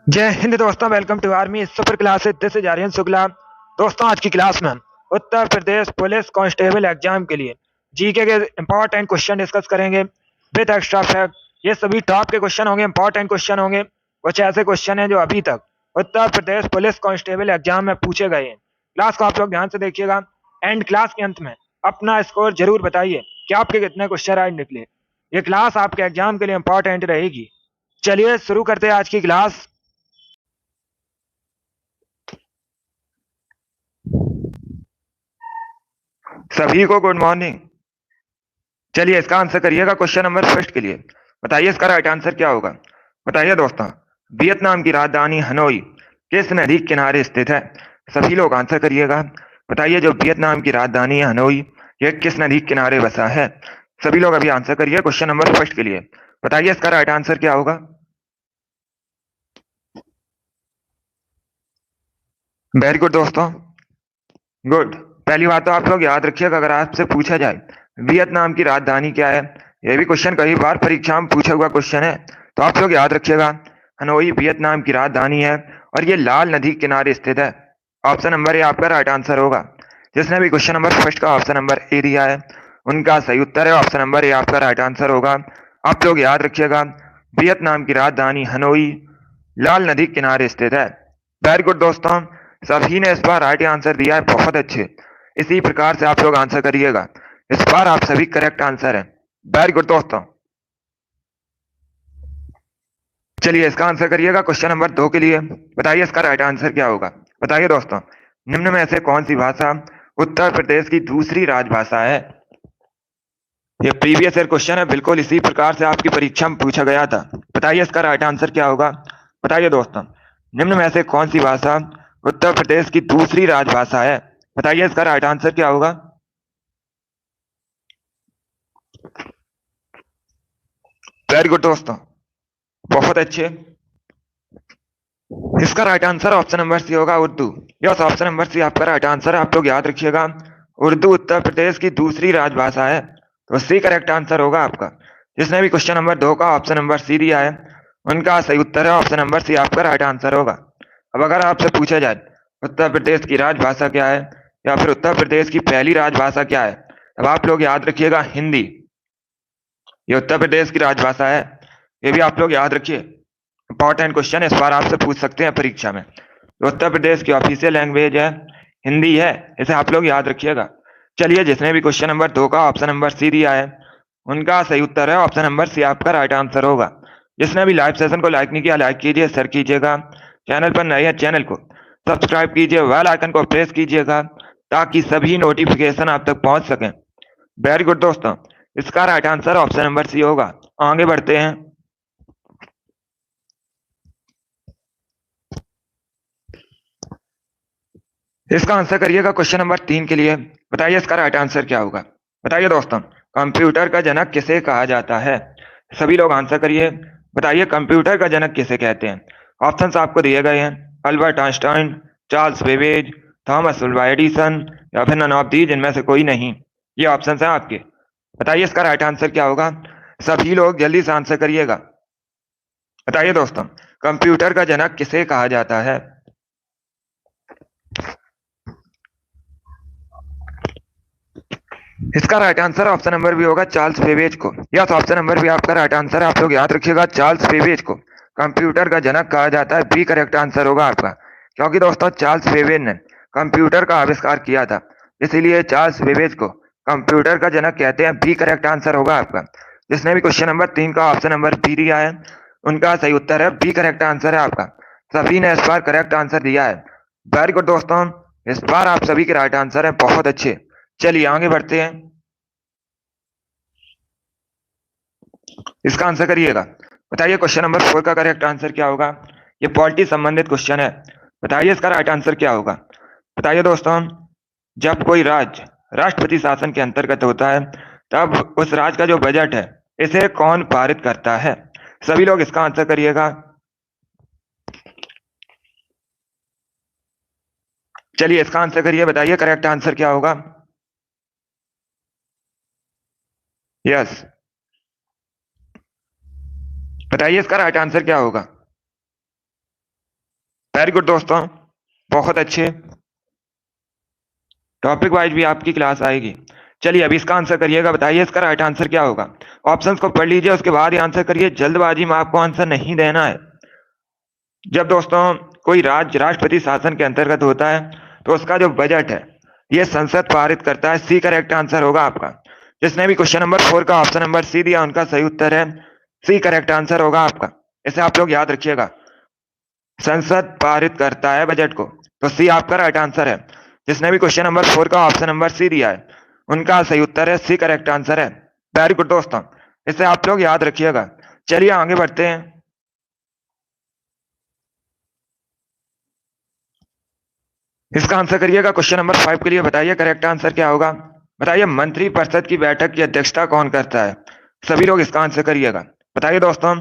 जय हिंद दोस्तों, welcome to army super classes. This is Aryan Shukla. दोस्तों, आज की क्लास में हम Uttar Pradesh police constable exam के लिए जीके के इंपॉर्टेंट क्वेश्चन डिस्कस करेंगे विद एक्स्ट्रा फैक्ट। ये सभी टॉप के क्वेश्चन होंगे, इंपॉर्टेंट क्वेश्चन होंगे। कुछ ऐसे क्वेश्चन हैं जो अभी तक उत्तर प्रदेश पुलिस कांस्टेबल एग्जाम में पूछे गए हैं। क्लास को आप लोग ध्यान से देखिएगा। एंड क्लास के अंत में अपना स्कोर जरूर बताइए कि आपके कितने क्वेश्चन आज निकले। ये क्लास आपके एग्जाम के लिए इंपॉर्टेंट रहेगी। चलिए शुरू करते हैं आज की क्लास। सभी को गुड मॉर्निंग। चलिए इसका आंसर करिएगा क्वेश्चन नंबर फर्स्ट के लिए। बताइए इसका राइट आंसर क्या होगा। बताइए दोस्तों, वियतनाम की राजधानी हनोई किस नदी के किनारे स्थित है। सभी लोग आंसर करिएगा। बताइए जो वियतनाम की राजधानी है हनोई, यह किस नदी के किनारे बसा है। सभी लोग अभी आंसर करिए क्वेश्चन नंबर फर्स्ट के लिए। बताइए इसका राइट आंसर क्या होगा। वेरी गुड दोस्तों, गुड। पहली बात तो आप लोग याद रखिएगा, अगर आपसे पूछा जाए वियतनाम की राजधानी क्या है, यह भी क्वेश्चन कई बार परीक्षा में पूछा हुआ क्वेश्चन है, तो आप लोग याद रखिएगा हनोई वियतनाम की राजधानी है और ये लाल नदी के किनारे स्थित है। ऑप्शन नंबर ए आपका राइट आंसर होगा। जिसने भी क्वेश्चन नंबर फर्स्ट का ऑप्शन नंबर ए दिया है उनका सही उत्तर है ऑप्शन नंबर ए आपका राइट आंसर होगा। आप लोग याद रखिएगा, वियतनाम की राजधानी हनोई लाल नदी के किनारे स्थित है। वेरी गुड दोस्तों, सभी ने इस बार राइट आंसर दिया है, बहुत अच्छे। इसी प्रकार से आप लोग आंसर करिएगा, इस बार आप सभी करेक्ट आंसर है। वेरी गुड दोस्तों। चलिए इसका आंसर करिएगा क्वेश्चन नंबर 2 के लिए। बताइए इसका राइट आंसर क्या होगा। बताइए दोस्तों, निम्न में से कौन सी भाषा उत्तर प्रदेश की दूसरी राजभाषा है। ये प्रीवियस ईयर क्वेश्चन है, बिल्कुल इसी प्रकार से आपकी परीक्षा में पूछा गया था। बताइए इसका राइट आंसर क्या होगा। बताइए दोस्तों, निम्न में से कौन सी भाषा उत्तर प्रदेश की दूसरी राजभाषा है। बताइए इसका राइट आंसर क्या होगा। वेरी गुड दोस्तों, बहुत अच्छे। इसका right answer option number C होगा, Urdu. Yes, option number C आपका राइट आंसर है। आप लोग याद रखिएगा, उर्दू उत्तर प्रदेश की दूसरी राजभाषा है, तो सी करेक्ट आंसर होगा आपका। जिसने भी क्वेश्चन नंबर 2 का ऑप्शन नंबर सी दिया है उनका सही उत्तर है ऑप्शन नंबर सी आपका राइट आंसर होगा। अब अगर आपसे पूछा जाए उत्तर प्रदेश की राजभाषा क्या है या फिर उत्तर प्रदेश की पहली राजभाषा क्या है, अब आप लोग याद रखिएगा हिंदी। ये उत्तर प्रदेश की राजभाषा है, ये भी आप लोग याद रखिए। इंपॉर्टेंट क्वेश्चन इस बार आपसे पूछ सकते हैं परीक्षा में। उत्तर प्रदेश की ऑफिशियल लैंग्वेज है हिंदी है, इसे आप लोग याद रखिएगा। चलिए जिसने भी क्वेश्चन नंबर 2 का ऑप्शन नंबर सी दिया है उनका सही उत्तर है ऑप्शन नंबर सी आपका राइट आंसर होगा। जिसने भी लाइव सेशन को लाइक नहीं किया, लाइक कीजिए, शेयर कीजिएगा। चैनल पर नए हैं, चैनल को सब्सक्राइब कीजिए, बेल आइकन को प्रेस कीजिएगा ताकि सभी नोटिफिकेशन आप तक पहुंच सकें। वेरी गुड दोस्तों, इसका right answer option number C होगा। आगे बढ़ते हैं। इसका आंसर करिएगा क्वेश्चन नंबर 3 के लिए। बताइए इसका राइट आंसर क्या होगा। बताइए दोस्तों, कंप्यूटर का जनक किसे कहा जाता है। सभी लोग आंसर करिए। बताइए कंप्यूटर का जनक किसे कहते हैं। ऑप्शंस आपको दिए गए हैं, Albert Einstein, Charles Babbage, Thomas Alva Edison या फिर नन ऑफ दीज, इनमें से कोई नहीं। ये ऑप्शंस हैं आपके। बताइए इसका राइट आंसर क्या होगा। सभी लोग जल्दी से आंसर करिएगा। बताइए दोस्तों, कंप्यूटर का जनक किसे कहा जाता है। इसका right answer option number B होगा चार्ल्स बेबेज को। यस, ऑप्शन नंबर भी आपका राइट आंसर है। आप लोग याद रखिएगा, चार्ल्स बेबेज को कंप्यूटर का जनक कहा जाता है। बी करेक्ट आंसर होगा आपका, क्योंकि दोस्तों चार्ल्स बेबेज ने कंप्यूटर का आविष्कार किया था, इसीलिए चार्ल्स बेबेज को कंप्यूटर का जनक कहते हैं। बी करेक्ट आंसर होगा आपका। जिसने भी क्वेश्चन नंबर 3 का ऑप्शन नंबर बी दिया है उनका सही उत्तर है बी करेक्ट आंसर है आपका। सभी ने इस बार करेक्ट आंसर दिया है। वेरी गुड दोस्तों, इस बार आप सभी के राइट आंसर है, बहुत अच्छे। चलिए आगे बढ़ते हैं। इसका आंसर करिएगा। बताइए क्वेश्चन नंबर 4 का करेक्ट आंसर क्या होगा। ये पॉलिटी संबंधित क्वेश्चन है। बताइए इसका राइट आंसर क्या होगा। बताइए दोस्तों, जब कोई राज्य राष्ट्रपति शासन के अंतर्गत होता है तब उस राज्य का जो बजट है इसे कौन पारित करता है। सभी लोग इसका आंसर करिएगा। चलिए इसका आंसर करिए। बताइए करेक्ट आंसर क्या होगा। यस, बताइए इसका राइट आंसर क्या होगा। वेरी गुड दोस्तों, बहुत अच्छे। टॉपिक वाइज भी आपकी क्लास आएगी। चलिए अब इसका आंसर करिएगा, बताइए इसका राइट आंसर क्या होगा। ऑप्शंस को पढ़ लीजिए, उसके बाद ही आंसर करिए, जल्दबाजी में आपको आंसर नहीं देना है। जब दोस्तों कोई राज्य राष्ट्रपति शासन के अंतर्गत होता है तो उसका जो बजट है ये संसद पारित करता है। सी करेक्ट आंसर होगा आपका। जिसने भी क्वेश्चन नंबर 4 का ऑप्शन नंबर सी दिया उनका सही उत्तर है सी करेक्ट आंसर होगा आपका। इसे आप लोग याद रखिएगा, संसद पारित करता है बजट को, तो सी आपका राइट आंसर है। जिसने भी क्वेश्चन नंबर 4 का ऑप्शन नंबर सी दिया है उनका सही उत्तर है सी करेक्ट आंसर है। वेरी गुड दोस्तों, इसे आप लोग याद रखिएगा। चलिए आगे बढ़ते हैं। इसका आंसर करिएगा क्वेश्चन नंबर 5 के लिए, बताइए करेक्ट आंसर क्या होगा। बताइए मंत्री परिषद की बैठक की अध्यक्षता कौन करता है। सभी लोग इसका आंसर करिएगा। बताइए दोस्तों,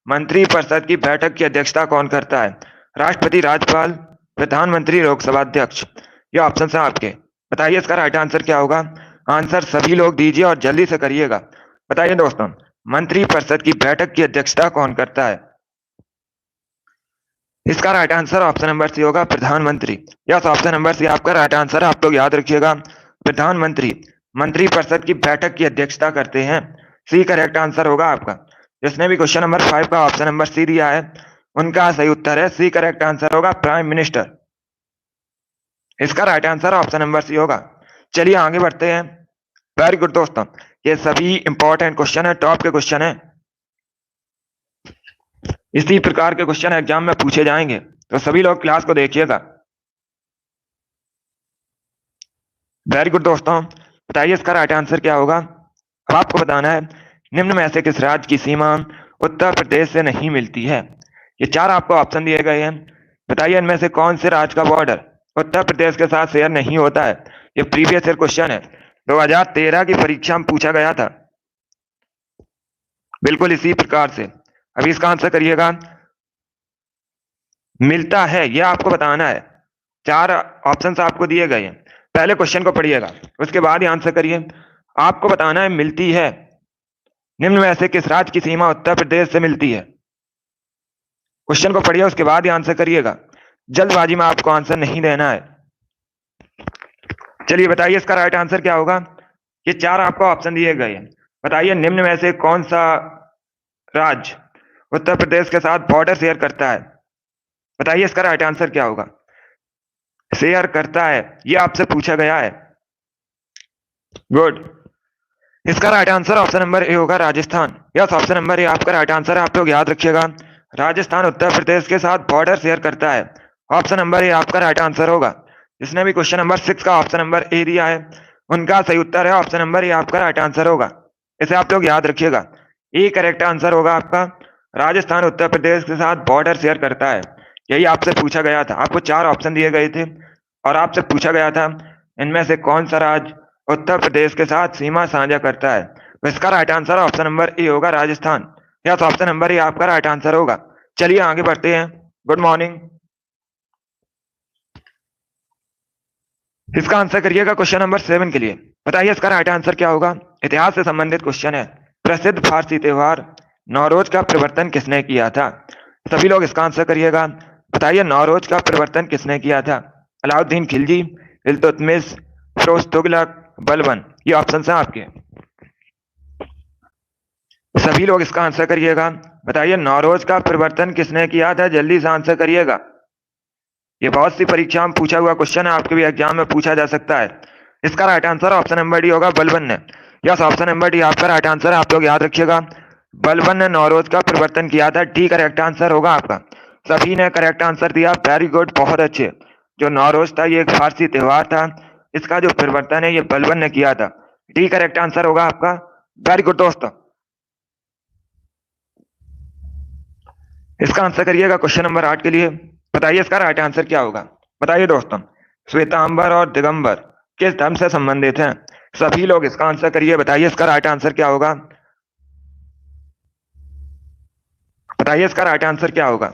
मंत्री परिषद की बैठक की अध्यक्षता कौन करता है। राष्ट्रपति, राज्यपाल, प्रधानमंत्री, लोकसभा अध्यक्ष। ये ऑप्शन है आपके। बताइए इसका राइट आंसर क्या होगा। आंसर सभी लोग दीजिए और जल्दी से करिएगा। बताइए दोस्तों, मंत्री परिषद की बैठक की अध्यक्षता कौन करता है। इसका right answer option number C होगा, प्रधानमंत्री। यस, ऑप्शन नंबर सी आपका राइट आंसर है, आप लोग याद रखिएगा। प्रधानमंत्री मंत्री परिषद की बैठक की अध्यक्षता करते हैं। सी करेक्ट आंसर होगा आपका। जिसने भी क्वेश्चन नंबर 5 का ऑप्शन नंबर सी दिया है उनका सही उत्तर है सी करेक्ट आंसर होगा, प्राइम मिनिस्टर। इसका right answer option number C होगा। चलिए आगे बढ़ते हैं। वेरी गुड दोस्तों, ये सभी इंपॉर्टेंट क्वेश्चन है, टॉप के क्वेश्चन है। इसी प्रकार के क्वेश्चन एग्जाम में पूछे जाएंगे, तो सभी लोग क्लास को देखिएगा। वेरी गुड दोस्तों, बताइए इसका राइट आंसर क्या होगा। अब आपको बताना है निम्न में से किस राज्य की सीमा उत्तर प्रदेश से नहीं मिलती है। ये चार आपको ऑप्शन दिए गए हैं। बताइए इनमें से कौन से राज्य का बॉर्डर उत्तर प्रदेश के साथ शेयर नहीं होता है। ये प्रीवियस ईयर क्वेश्चन है, 2013 की परीक्षा में पूछा गया था, बिल्कुल इसी प्रकार से। अभी इसका आंसर करिएगा। मिलता है यह आपको बताना है। चार ऑप्शंस आपको दिए गए हैं, पहले क्वेश्चन को पढ़िएगा उसके बाद ही आंसर करिए। आपको बताना है मिलती है निम्न में से किस राज्य की सीमा उत्तर प्रदेश से मिलती है। क्वेश्चन को पढ़िए उसके बाद ही आंसर करिएगा, जल्दबाजी में आपको आंसर नहीं देना है। चलिए बताइए इसका राइट आंसर क्या होगा। ये चार आपको ऑप्शन दिए गए हैं। बताइए निम्न में से कौन सा राज्य उत्तर प्रदेश के साथ बॉर्डर शेयर करता है। बताइए इसका राइट आंसर क्या होगा। शेयर करता है ये आपसे पूछा गया है। गुड, इसका right answer option number A होगा, Rajasthan. Yes, option number A आपका राइट आंसर है, आप लोग याद रखिएगा। राजस्थान उत्तर प्रदेश के साथ बॉर्डर शेयर करता है। ऑप्शन नंबर ए आपका राइट आंसर होगा। जिसने भी क्वेश्चन नंबर 6 का ऑप्शन नंबर ए दिया है उनका सही उत्तर है ऑप्शन नंबर ए आपका राइट आंसर होगा। इसे आप लोग याद रखिएगा, ए करेक्ट आंसर होगा आपका। राजस्थान उत्तर प्रदेश के साथ बॉर्डर शेयर करता है, यही आपसे पूछा गया था। आपको चार ऑप्शन दिए गए थे और आपसे पूछा गया था इनमें से कौन सा राज्य उत्तर प्रदेश के साथ सीमा साझा करता है। तो इसका right answer option number A होगा, Rajasthan. Yes, option number A आपका राइट आंसर होगा। चलिए आगे बढ़ते हैं। Good morning. इसका आंसर करिएगा क्वेश्चन नंबर 7 के लिए। बताइए इसका राइट आंसर क्या होगा। इतिहास से संबंधित क्वेश्चन है। प्रसिद्ध फारसी त्योहार नौरोज का प्रवर्तन किसने किया था। सभी लोग इसका आंसर करिएगा। बताइए नौरोज का प्रवर्तन किसने किया था। अलाउद्दीन खिलजी, इल्तुतमिश, फिरोज तुगलक, बलबन। ये ऑप्शन है आपके। सभी लोग इसका आंसर करिएगा। बताइए नौरोज का प्रवर्तन किसने किया था, जल्दी से आंसर करिएगा। ये बहुत सी परीक्षा में पूछा हुआ क्वेश्चन है, आपके भी एग्जाम में पूछा जा सकता है। इसका right answer option number D होगा, बलबन ने। यस, ऑप्शन नंबर डी आपका राइट आंसर है, आप लोग याद रखिएगा। बलबन ने नौरोज का प्रवर्तन किया था, डी करेक्ट आंसर होगा आपका। सभी ने करेक्ट आंसर दिया, वेरी गुड, बहुत अच्छे। जो नौरोज था ये एक फारसी त्योहार था, इसका जो प्रवर्तन है ये बलबन ने किया था, डी करेक्ट आंसर होगा आपका। वेरी गुड दोस्तों, इसका आंसर करिएगा क्वेश्चन नंबर 8 के लिए। बताइए इसका राइट आंसर क्या होगा। बताइए दोस्तों, श्वेतांबर और दिगंबर किस धर्म से संबंधित हैं। सभी लोग इसका आंसर करिए। बताइए इसका राइट आंसर क्या होगा। बताइए इसका राइट आंसर क्या होगा।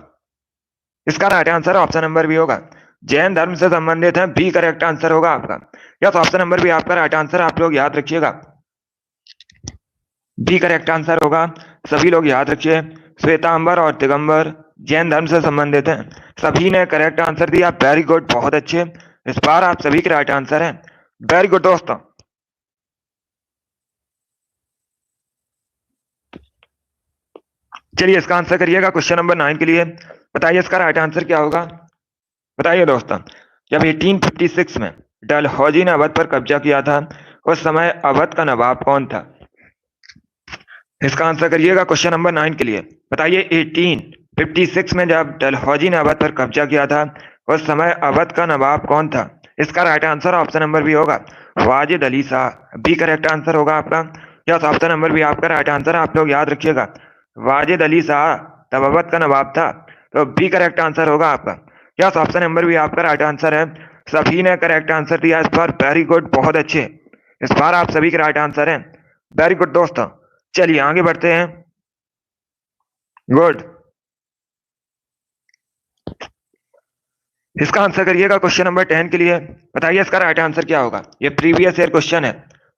इसका right answer option number B होगा, जैन धर्म से संबंधित है, बी करेक्ट आंसर होगा आपका। यस, ऑप्शन नंबर बी आपका राइट आंसर, आप लोग याद रखिएगा, बी करेक्ट आंसर होगा। सभी लोग याद रखिए, श्वेतांबर और दिगंबर जैन धर्म से संबंधित हैं। सभी ने करेक्ट आंसर दिया, वेरी गुड, बहुत अच्छे। इस बार आप सभी के राइट आंसर है, वेरी गुड दोस्तों। चलिए इसका आंसर करिएगा क्वेश्चन नंबर 9 के लिए। बताइए इसका राइट आंसर क्या होगा। बताइए दोस्तों, जब 1856 में डलहौजी ने अवध पर कब्जा किया था, उस समय अवध का नवाब कौन था। इसका आंसर करिएगा क्वेश्चन नंबर 9 के लिए। बताइए 1856 में जब डलहौजी ने अवध पर कब्जा किया था, उस समय अवध का नवाब कौन था। इसका right answer option number B होगा, Wajid Ali Shah. B correct answer होगा आपका। यस, ऑप्शन नंबर बी आपका राइट आंसर है, आप लोग याद रखिएगा, वाजिद अली शाह तब अवध का नवाब था, तो बी करेक्ट आंसर होगा आपका। यस, ऑप्शन नंबर बी आपका राइट आंसर है। सभी ने करेक्ट आंसर दिया इस बार, वेरी गुड, बहुत अच्छे। इस बार आप सभी के राइट आंसर है, वेरी गुड दोस्तों। चलिए आगे बढ़ते हैं, गुड। इसका आंसर करिएगा क्वेश्चन नंबर 10 के लिए। बताइए इसका राइट आंसर क्या होगा। ये प्रीवियस ईयर क्वेश्चन है,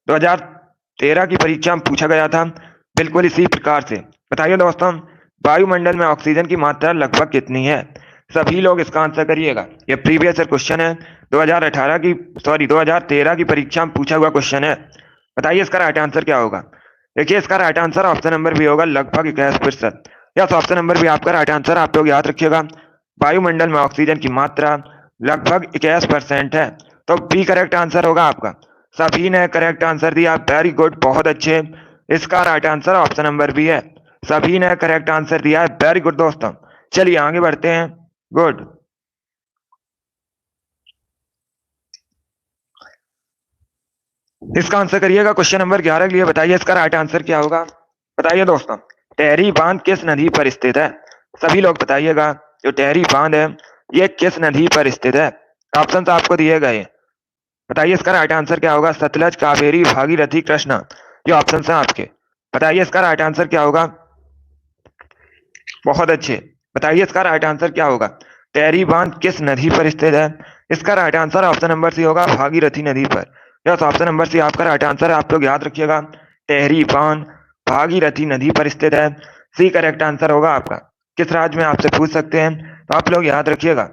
2013 की परीक्षा में पूछा गया था, बिल्कुल इसी प्रकार से। बताइए दोस्तों, वायुमंडल में ऑक्सीजन की मात्रा लगभग कितनी है। सभी लोग इसका आंसर करिएगा, ये प्रीवियस ईयर क्वेश्चन है, 2013 की परीक्षा में पूछा हुआ क्वेश्चन है। बताइए इसका राइट आंसर क्या होगा। देखिए इसका right answer option number B होगा, लगभग 21%। यस, ऑप्शन नंबर बी आपका राइट आंसर, आप लोग याद रखिएगा, वायुमंडल में ऑक्सीजन की मात्रा लगभग 21% है, तो बी करेक्ट आंसर होगा आपका। सभी ने करेक्ट आंसर दिया, वेरी गुड, बहुत अच्छे। इसका right answer option number B है। सभी ने करेक्ट आंसर दिया है, वेरी गुड दोस्तों। चलिए आगे बढ़ते हैं, गुड। इसका आंसर करिएगा क्वेश्चन नंबर 11 के लिए। बताइए इसका राइट आंसर क्या होगा। बताइए दोस्तों, टेहरी बांध किस नदी पर स्थित है। सभी लोग बताइएगा, जो टेहरी बांध है ये किस नदी पर स्थित है। ऑप्शन आपको दिए गए, बताइए इसका राइट आंसर क्या होगा। सतलज, कावेरी, भागीरथी, कृष्णा, ये ऑप्शन है आपके। बताइए इसका राइट आंसर क्या होगा, बहुत अच्छे। बताइए इसका राइट आंसर क्या होगा। टेहरी बांध किस नदी पर स्थित है। इसका right answer option number C होगा, भागीरथी नदी पर। यस, ऑप्शन नंबर सी आपका राइट आंसर है, आप लोग याद रखिएगा, टेहरी बांध भागीरथी नदी पर स्थित है। सी करेक्ट आंसर होगा आपका। किस राज्य में आपसे पूछ सकते हैं, तो आप लोग याद रखिएगा,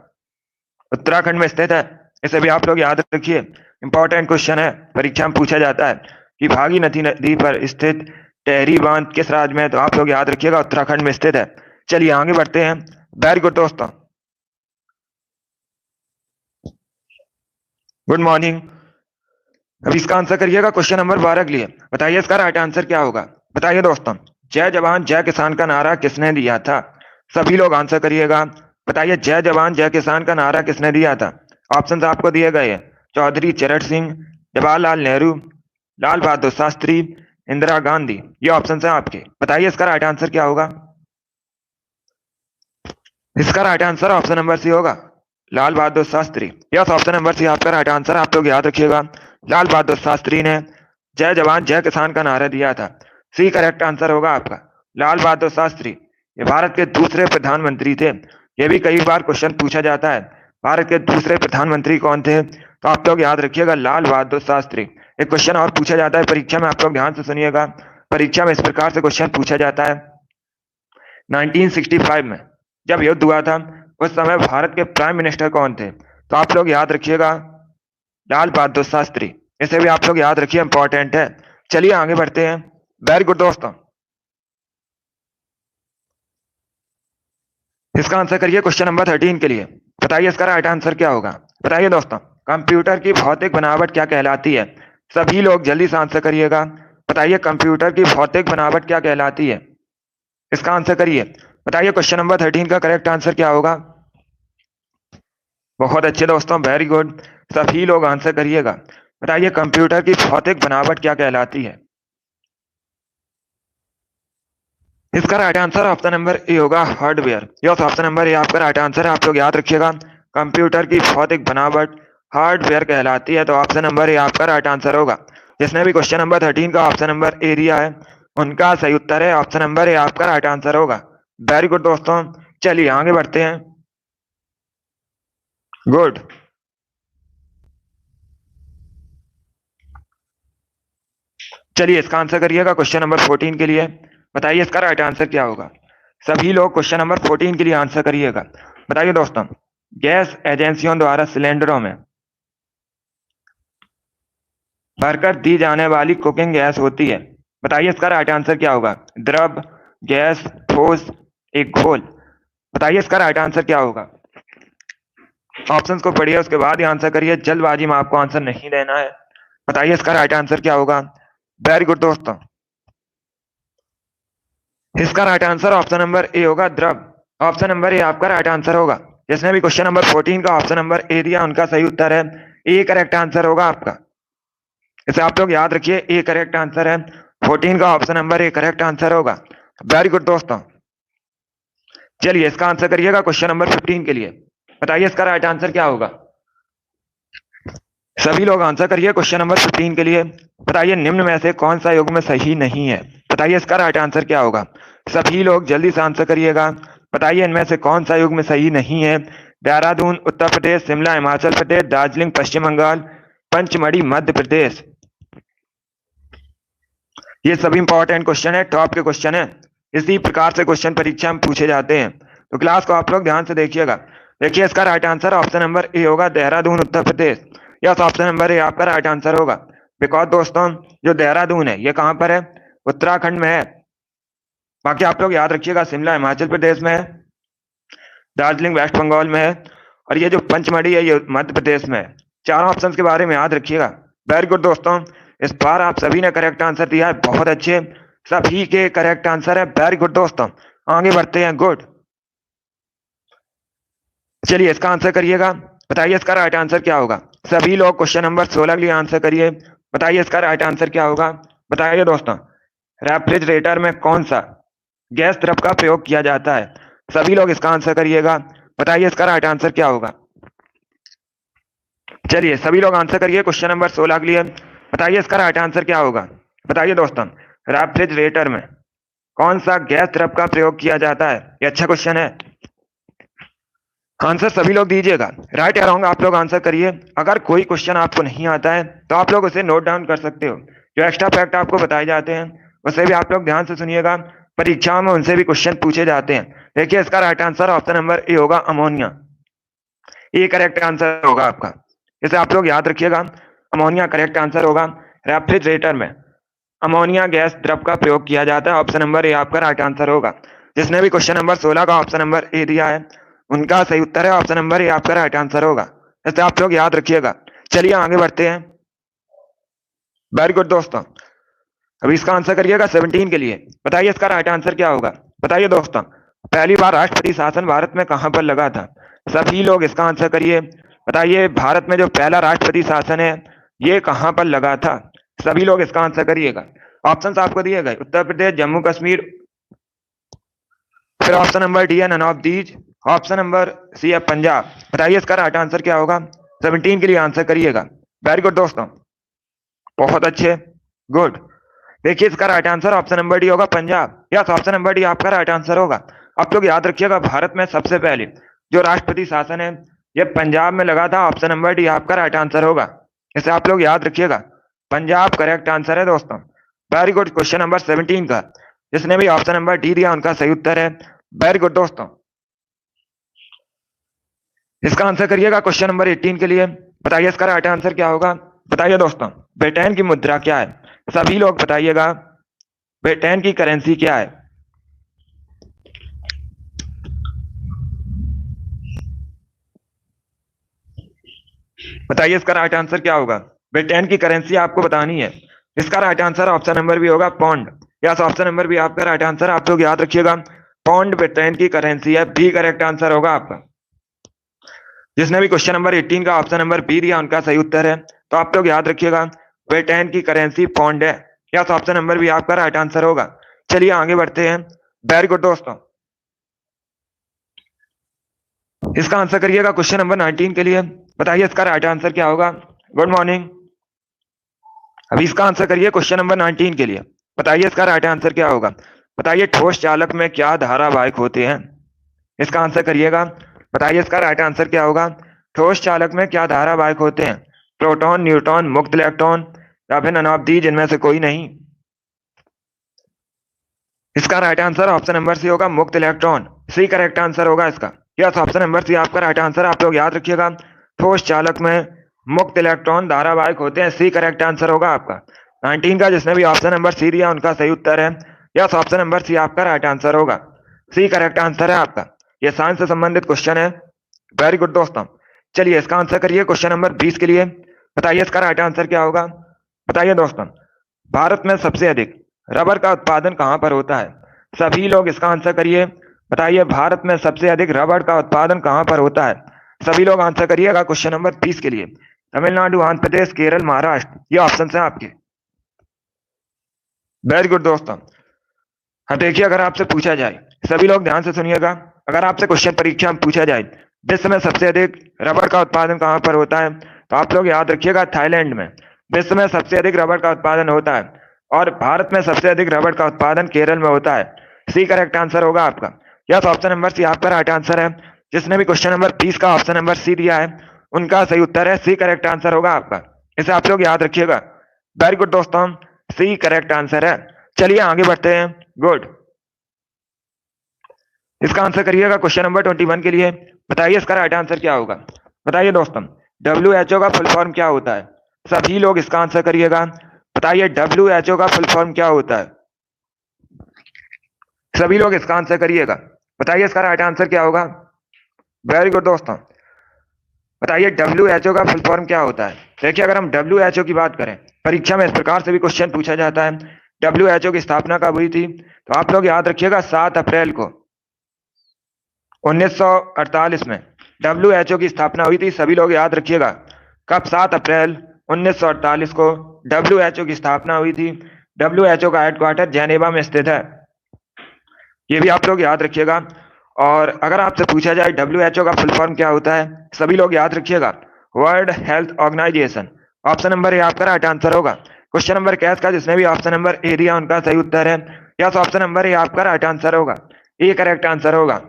उत्तराखंड में स्थित है। इसे भी आप लोग याद रखिए, इंपॉर्टेंट क्वेश्चन है, परीक्षा में पूछा जाता है कि भागीरथी नदी पर स्थित टेहरी बांध किस राज्य में है, तो आप लोग याद रखिएगा, उत्तराखंड में स्थित है। चलिए आगे बढ़ते हैं, वेरी गुड दोस्तों, गुड मॉर्निंग। अब इसका आंसर करिएगा क्वेश्चन नंबर 12 के लिए। बताइए इसका राइट आंसर क्या होगा। बताइए दोस्तों, जय जवान जय किसान का नारा किसने दिया था। सभी लोग आंसर करिएगा। बताइए जय जवान जय किसान का नारा किसने दिया था। ऑप्शन आपको दिए गए हैं, चौधरी चरण सिंह, जवाहरलाल नेहरू, लाल बहादुर शास्त्री, इंदिरा गांधी, ये ऑप्शन है आपके। बताइए इसका राइट आंसर क्या होगा। इसका right answer option number C होगा, Lal Bahadur Shastri. Yes, option number C आपका राइट आंसर, आप लोग याद रखिएगा, लाल बहादुर शास्त्री ने जय जवान जय किसान का नारा दिया था। सी करेक्ट आंसर होगा आपका, लाल बहादुर शास्त्री। ये भारत के दूसरे प्रधानमंत्री थे। ये भी कई बार क्वेश्चन पूछा जाता है, भारत के दूसरे प्रधानमंत्री कौन थे, तो आप लोग याद रखिएगा, लाल बहादुर शास्त्री। एक क्वेश्चन और पूछा जाता है परीक्षा में, आप लोग ध्यान से सुनिएगा। परीक्षा में इस प्रकार से क्वेश्चन पूछा जाता है, 1965 में जब युद्ध हुआ था, उस समय भारत के प्राइम मिनिस्टर कौन थे, तो आप लोग याद रखिएगा, लाल बहादुर शास्त्री। इसे भी आप लोग याद रखिए, इंपॉर्टेंट है। चलिए आगे बढ़ते हैं, वेरी गुड दोस्तों। इसका आंसर करिए क्वेश्चन नंबर 13 के लिए। बताइए इसका राइट आंसर क्या होगा। बताइए दोस्तों, कंप्यूटर की भौतिक बनावट क्या कहलाती है। सभी लोग जल्दी से आंसर करिएगा। बताइए कंप्यूटर की भौतिक बनावट क्या कहलाती है। इसका आंसर करिए। बताइए क्वेश्चन नंबर 13 का करेक्ट आंसर क्या होगा। बहुत अच्छे दोस्तों, वेरी गुड, सभी लोग आंसर करिएगा। बताइए कंप्यूटर की भौतिक बनावट क्या कहलाती है। इसका right answer option number A होगा, hardware. Yes, option number A आपका राइट आंसर है, आप लोग याद रखिएगा, कंप्यूटर की भौतिक बनावट हार्डवेयर कहलाती है, तो ऑप्शन नंबर ए आपका राइट आंसर होगा। जिसने भी क्वेश्चन नंबर 13 का ऑप्शन नंबर ए दिया है, उनका सही उत्तर है ऑप्शन नंबर ए आपका राइट आंसर होगा। वेरी गुड दोस्तों, चलिए आगे बढ़ते हैं, गुड। चलिए इसका आंसर करिएगा क्वेश्चन नंबर 14 के लिए। बताइए इसका राइट आंसर क्या होगा। सभी लोग क्वेश्चन नंबर 14 के लिए आंसर करिएगा। बताइए दोस्तों, गैस एजेंसियों द्वारा सिलेंडरों में भरकर दी जाने वाली कुकिंग गैस होती है। बताइए इसका राइट आंसर क्या होगा? द्रव, गैस, ठोस, एक घोल। बताइए इसका राइट आंसर क्या होगा? ऑप्शंस को पढ़िए, उसके बाद ही आंसर करिए, जल्दबाजी में आपको आंसर नहीं देना है। बताइए इसका राइट आंसर क्या होगा? वेरी गुड दोस्तों, इसका right answer option number A होगा, द्रव। ऑप्शन नंबर ए आपका राइट आंसर होगा। जिसने भी क्वेश्चन नंबर 14 का ऑप्शन नंबर ए दिया, उनका सही उत्तर है ए करेक्ट आंसर होगा आपका। इसे आप लोग याद रखिए, ए करेक्ट आंसर है। 14 का option number A correct answer होगा। वेरी गुड दोस्तों, चलिए इसका आंसर करिएगा क्वेश्चन नंबर 15 के लिए। बताइए इसका राइट आंसर क्या होगा? सभी लोग आंसर करिए क्वेश्चन नंबर 15 के लिए। बताइए निम्न में से कौन सा युग्म सही नहीं है? बताइए इसका राइट आंसर क्या होगा? सभी लोग जल्दी से आंसर करिएगा। बताइए इनमें से कौन सा युग्म सही नहीं है? देहरादून उत्तर प्रदेश, शिमला हिमाचल प्रदेश, दार्जिलिंग पश्चिम बंगाल, पंचमढ़ी मध्य प्रदेश। ये सभी इंपॉर्टेंट क्वेश्चन है, टॉप के क्वेश्चन है। इसी प्रकार से क्वेश्चन परीक्षा में पूछे जाते हैं, तो क्लास को आप लोग ध्यान से देखिएगा। देखिए इसका right answer option number A होगा, देहरादून उत्तर Pradesh. Yes, option number A आपका राइट आंसर होगा। बिकॉज दोस्तों, जो देहरादून है ये कहाँ पर है? उत्तराखंड में है। बाकी आप लोग याद रखिएगा, शिमला हिमाचल प्रदेश में है, दार्जिलिंग वेस्ट बंगाल में है, और ये जो पंचमढ़ी है ये मध्य प्रदेश में है। चारों ऑप्शंस के बारे में याद रखिएगा। वेरी गुड दोस्तों, इस बार आप सभी ने करेक्ट आंसर दिया है, बहुत अच्छे, सभी के करेक्ट आंसर है। वेरी गुड दोस्तों, आगे बढ़ते हैं। गुड, चलिए इसका आंसर करिएगा। बताइए इसका राइट आंसर क्या होगा? सभी लोग क्वेश्चन नंबर 16 के लिए आंसर करिए। बताइए इसका राइट आंसर क्या होगा? बताइए दोस्तों, रेफ्रिजरेटर में कौन सा गैस द्रव का प्रयोग किया जाता है? सभी लोग इसका आंसर करिएगा। बताइए इसका राइट आंसर क्या होगा? चलिए सभी लोग आंसर करिए क्वेश्चन नंबर 16 के लिए। बताइए इसका राइट आंसर क्या होगा? बताइए दोस्तों, रेफ्रिजरेटर में कौन सा गैस द्रव का प्रयोग किया जाता है? ये अच्छा क्वेश्चन है। आंसर सभी लोग दीजिएगा, राइट या रॉन्ग आप लोग आंसर करिए। अगर कोई क्वेश्चन आपको नहीं आता है तो आप लोग उसे नोट डाउन कर सकते हो। जो एक्स्ट्रा फैक्ट आपको बताए जाते हैं उसे भी आप लोग ध्यान से सुनिएगा, परीक्षाओं में उनसे भी क्वेश्चन पूछे जाते हैं। देखिए इसका right answer option number A होगा, अमोनिया। ए करेक्ट आंसर होगा आपका, इसे आप लोग याद रखिएगा, अमोनिया करेक्ट आंसर होगा। रेफ्रिजरेटर में अमोनिया गैस द्रव का प्रयोग किया जाता है, ऑप्शन नंबर ए आपका राइट आंसर होगा। जिसने भी क्वेश्चन नंबर 16 का ऑप्शन नंबर ए दिया है उनका सही उत्तर है ऑप्शन नंबर ए आपका राइट आंसर होगा। ऐसे आप लोग याद रखिएगा। चलिए आगे बढ़ते हैं। वेरी गुड दोस्तों, अभी इसका आंसर करिएगा 17 के लिए। बताइए इसका राइट आंसर क्या होगा? बताइए दोस्तों, पहली बार राष्ट्रपति शासन भारत में कहां पर लगा था? सभी लोग इसका आंसर करिए। बताइए भारत में जो पहला राष्ट्रपति शासन है ये कहां पर लगा था? सभी लोग इसका आंसर करिएगा। ऑप्शन आपको दिए गए, उत्तर प्रदेश, जम्मू कश्मीर, फिर ऑप्शन नंबर डी है none of these, option number C है पंजाब। बताइए इसका राइट आंसर क्या होगा? 17 के लिए आंसर करिएगा। वेरी गुड दोस्तों, बहुत अच्छे, गुड। देखिए इसका right answer option number D होगा, Punjab. Yes, option number D आपका राइट आंसर होगा। आप लोग याद रखिएगा, भारत में सबसे पहले जो राष्ट्रपति शासन है ये पंजाब में लगा था, ऑप्शन नंबर डी आपका राइट आंसर होगा। इसे आप लोग याद रखिएगा, पंजाब करेक्ट आंसर है दोस्तों। वेरी गुड, क्वेश्चन नंबर 17 का जिसने भी ऑप्शन नंबर डी दिया उनका सही उत्तर है। वेरी गुड दोस्तों, इसका आंसर करिएगा क्वेश्चन नंबर 18 के लिए। बताइए इसका राइट आंसर क्या होगा? बताइए दोस्तों, ब्रिटेन की मुद्रा क्या है? सभी लोग बताइएगा, ब्रिटेन की करेंसी क्या है? बताइए इसका राइट आंसर क्या होगा? ब्रिटेन की करेंसी आपको बतानी है। इसका right answer option number B होगा, pound. Yes, option number B आपका राइट आंसर। आप लोग याद रखिएगा, पौंड ब्रिटेन की करेंसी है, बी करेक्ट आंसर होगा आपका। जिसने भी क्वेश्चन नंबर 18 का ऑप्शन नंबर बी दिया उनका सही उत्तर है। तो आप लोग याद रखिएगा, ब्रिटेन की करेंसी पौंड है। यस, ऑप्शन नंबर बी आपका राइट आंसर होगा। चलिए आगे बढ़ते हैं। वेरी गुड दोस्तों, इसका आंसर करिएगा क्वेश्चन नंबर 19 के लिए। बताइए इसका राइट आंसर क्या होगा? Good morning. अभी इसका आंसर करिए क्वेश्चन नंबर 19 के लिए। बताइए इसका राइट आंसर क्या होगा? बताइए ठोस चालक में क्या धारावाहिक होते हैं? इसका आंसर करिएगा। बताइए इसका राइट आंसर क्या होगा? ठोस चालक में क्या धारावाहिक होते हैं? प्रोटॉन, न्यूट्रॉन, मुक्त इलेक्ट्रॉन, या फिर नन ऑफ दीज, इनमें से कोई नहीं। इसका right answer option number C होगा, मुक्त इलेक्ट्रॉन। सी करेक्ट आंसर होगा इसका। यस, ऑप्शन नंबर सी आपका राइट आंसर। आप लोग याद रखिएगा, ठोस चालक में मुक्त इलेक्ट्रॉन धारावाहिक होते हैं। सी करेक्ट आंसर होगा आपका। 19 का जिसने भी ऑप्शन नंबर सी दिया उनका सही उत्तर है। यस, ऑप्शन नंबर सी आपका राइट आंसर होगा। सी करेक्ट आंसर है आपका। यह साइंस से संबंधित क्वेश्चन है। वेरी गुड दोस्तों। चलिए इसका आंसर करिए क्वेश्चन नंबर 20 के लिए। बताइए इसका राइट आंसर क्या होगा। बताइए दोस्तों, भारत में सबसे अधिक रबर का उत्पादन कहां पर होता है। सभी लोग इसका आंसर करिए। बताइए भारत में सबसे अधिक रबर का उत्पादन कहां पर होता है। सभी लोग आंसर करिएगा क्वेश्चन नंबर 20 के लिए। तमिलनाडु, आंध्र प्रदेश, केरल, महाराष्ट्र, ये ऑप्शन है आपके। वेरी गुड दोस्तों। हाँ देखिए, अगर आपसे पूछा जाए, सभी लोग ध्यान से सुनिएगा, अगर आपसे क्वेश्चन परीक्षा में पूछा जाए विश्व में सबसे अधिक रबर का उत्पादन कहां पर होता है, तो आप लोग याद रखिएगा थाईलैंड में विश्व में सबसे अधिक रबर का उत्पादन होता है। और भारत में सबसे अधिक रबर का उत्पादन केरल में होता है। सी करेक्ट आंसर होगा आपका। यस, ऑप्शन नंबर सी आपका राइट आंसर है। जिसने भी क्वेश्चन नंबर 20 का ऑप्शन नंबर सी दिया है उनका सही उत्तर है। सी करेक्ट आंसर होगा आपका। इसे आप लोग याद रखिएगा। वेरी गुड दोस्तों, सी करेक्ट आंसर है। चलिए आगे बढ़ते हैं। गुड। इसका आंसर करिएगा क्वेश्चन नंबर 21 के लिए। बताइए इसका राइट आंसर क्या होगा। बताइए दोस्तों, WHO का फुल फॉर्म क्या होता है। सभी लोग इसका आंसर करिएगा। बताइए WHO का फुल फॉर्म क्या होता है। सभी लोग इसका आंसर करिएगा। बताइए इसका राइट आंसर क्या होगा। वेरी गुड दोस्तों। बताइए WHO का फुल फॉर्म क्या होता है। देखिए, अगर हम WHO की बात करें, परीक्षा में इस प्रकार से भी क्वेश्चन पूछा जाता है। WHO की स्थापना कब हुई थी, तो आप लोग याद रखिएगा 7 अप्रैल को 1948 में WHO की स्थापना हुई थी। सभी लोग याद रखिएगा कब, 7 अप्रैल 1948 को WHO की स्थापना हुई थी। WHO का हेडक्वार्टर जेनेवा में स्थित है, ये भी आप लोग याद रखिएगा। और अगर आपसे पूछा जाए WHO का फुल फॉर्म क्या होता है, सभी लोग याद रखिएगा world health organization. Option number A आपका राइट आंसर होगा। क्वेश्चन नंबर कैस का जिसने भी ऑप्शन नंबर ए दिया उनका सही उत्तर है। यस, ऑप्शन नंबर ए आपका राइट आंसर होगा। ए करेक्ट आंसर होगा।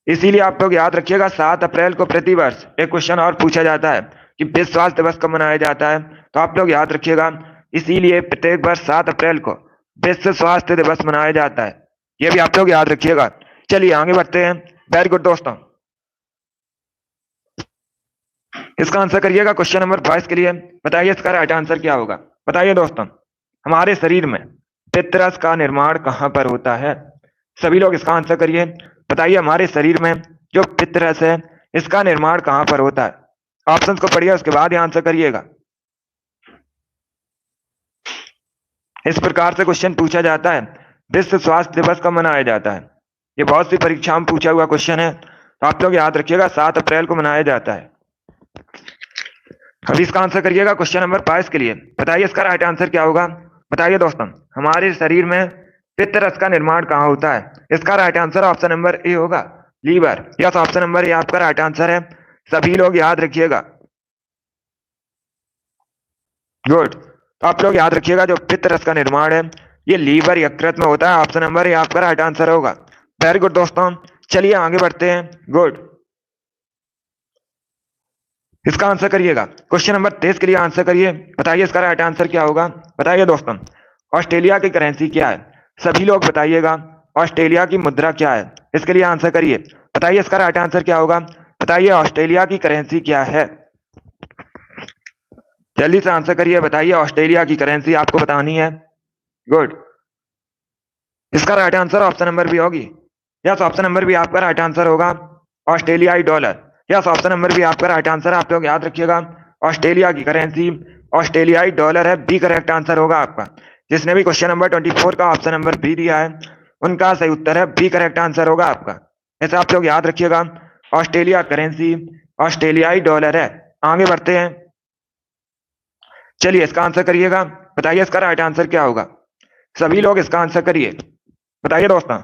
इसीलिए आप लोग याद रखिएगा 7 अप्रैल को प्रतिवर्ष एक क्वेश्चन और पूछा जाता है कि विश्व स्वास्थ्य दिवस कब मनाया जाता है, तो आप लोग याद रखिएगा इसीलिए प्रत्येक वर्ष 7 अप्रैल को विश्व स्वास्थ्य दिवस मनाया जाता है। ये भी आप लोग याद रखिएगा। चलिए आगे बढ़ते हैं। वेरी गुड दोस्तों। इसका आंसर करिएगा क्वेश्चन नंबर 22 के लिए। बताइए इसका राइट आंसर क्या होगा। बताइए दोस्तों, हमारे शरीर में पित्तरस का निर्माण कहां पर होता है। सभी लोग इसका आंसर करिए। बताइए हमारे शरीर में जो पित्तरस है इसका निर्माण कहां पर होता है। ऑप्शंस को पढ़िए, उसके बाद ही आंसर करिएगा। इस प्रकार से क्वेश्चन पूछा जाता है, विश्व स्वास्थ्य दिवस कब मनाया जाता है। ये बहुत सी परीक्षा में पूछा हुआ क्वेश्चन है, तो आप लोग याद रखिएगा 7 अप्रैल को मनाया जाता है। अभी इसका आंसर करिएगा क्वेश्चन नंबर 22 के लिए। बताइए इसका राइट आंसर क्या होगा। बताइए दोस्तों, हमारे शरीर में पित्तरस का निर्माण कहाँ होता है। इसका right answer option number A होगा, liver. Yes, option number A आपका राइट आंसर है। सभी लोग याद रखिएगा। गुड। तो आप लोग याद रखिएगा जो पित्तरस का निर्माण है ये लीवर यकृत में होता है। ऑप्शन नंबर ए आपका राइट आंसर होगा। वेरी गुड दोस्तों। चलिए आगे बढ़ते हैं। गुड। इसका आंसर करिएगा क्वेश्चन नंबर 23 के लिए आंसर करिए। बताइए इसका राइट आंसर क्या होगा। बताइए दोस्तों, ऑस्ट्रेलिया की करेंसी क्या है। सभी लोग बताइएगा ऑस्ट्रेलिया की मुद्रा क्या है। इसके लिए आंसर करिए। बताइए इसका राइट आंसर क्या होगा। बताइए ऑस्ट्रेलिया की करेंसी क्या है। जल्दी से आंसर करिए। बताइए ऑस्ट्रेलिया की करेंसी आपको बतानी है। गुड। इसका right answer option number B होगी। यस, ऑप्शन नंबर बी आपका राइट आंसर होगा, ऑस्ट्रेलियाई dollar. Yes, option number B आपका राइट आंसर है। आप लोग याद रखिएगा ऑस्ट्रेलिया की करेंसी ऑस्ट्रेलियाई डॉलर है। बी करेक्ट आंसर होगा आपका। जिसने भी क्वेश्चन नंबर 24 का ऑप्शन नंबर बी दिया है उनका सही उत्तर है। बी करेक्ट आंसर होगा आपका। ऐसा आप लोग याद रखिएगा ऑस्ट्रेलिया करेंसी ऑस्ट्रेलियाई डॉलर है। आगे बढ़ते हैं। चलिए इसका आंसर करिएगा। बताइए इसका राइट आंसर क्या होगा। सभी लोग इसका आंसर करिए। बताइए दोस्तों,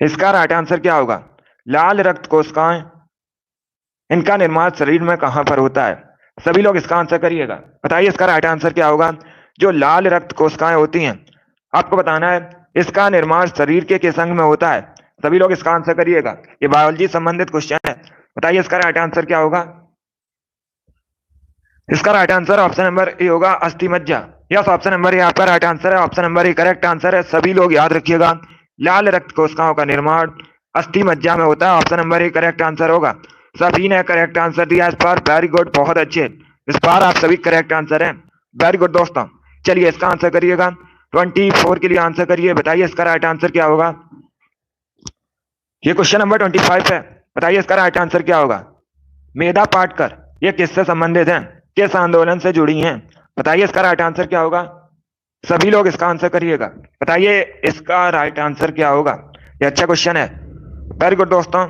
इसका राइट आंसर क्या होगा। लाल रक्त कोशिकाएं, इनका निर्माण शरीर में कहां पर होता है। सभी लोग इसका आंसर करिएगा। बताइए इसका राइट आंसर क्या होगा। जो लाल रक्त कोशिकाएं होती हैं आपको बताना है इसका निर्माण शरीर के किस अंग में होता है। सभी लोग इसका आंसर करिएगा। ये बायोलॉजी संबंधित क्वेश्चन है। बताइए इसका राइट आंसर क्या होगा। इसका right answer option number A होगा, अस्थि मज्जा। यस, ऑप्शन नंबर ए आपका राइट आंसर है। Option number A correct answer है। सभी लोग याद रखिएगा, लाल रक्त कोशिकाओं का निर्माण अस्थि मज्जा में होता है। Option number A correct answer होगा। सभी ने करेक्ट आंसर दिया इस बार, वेरी गुड, बहुत अच्छे। इस बार आप सभी करेक्ट आंसर है, वेरी गुड दोस्तों। चलिए इसका आंसर करिएगा, 24 के लिए आंसर करिए, बताइए इसका राइट आंसर क्या होगा। ये क्वेश्चन नंबर 25 है, बताइए इसका राइट आंसर क्या होगा। मेधा पाटकर ये किससे संबंधित हैं, किस आंदोलन से जुड़ी हैं, बताइए इसका राइट आंसर क्या होगा। सभी लोग इसका आंसर करिएगा, बताइए इसका राइट आंसर क्या होगा। ये अच्छा क्वेश्चन है, वेरी गुड दोस्तों।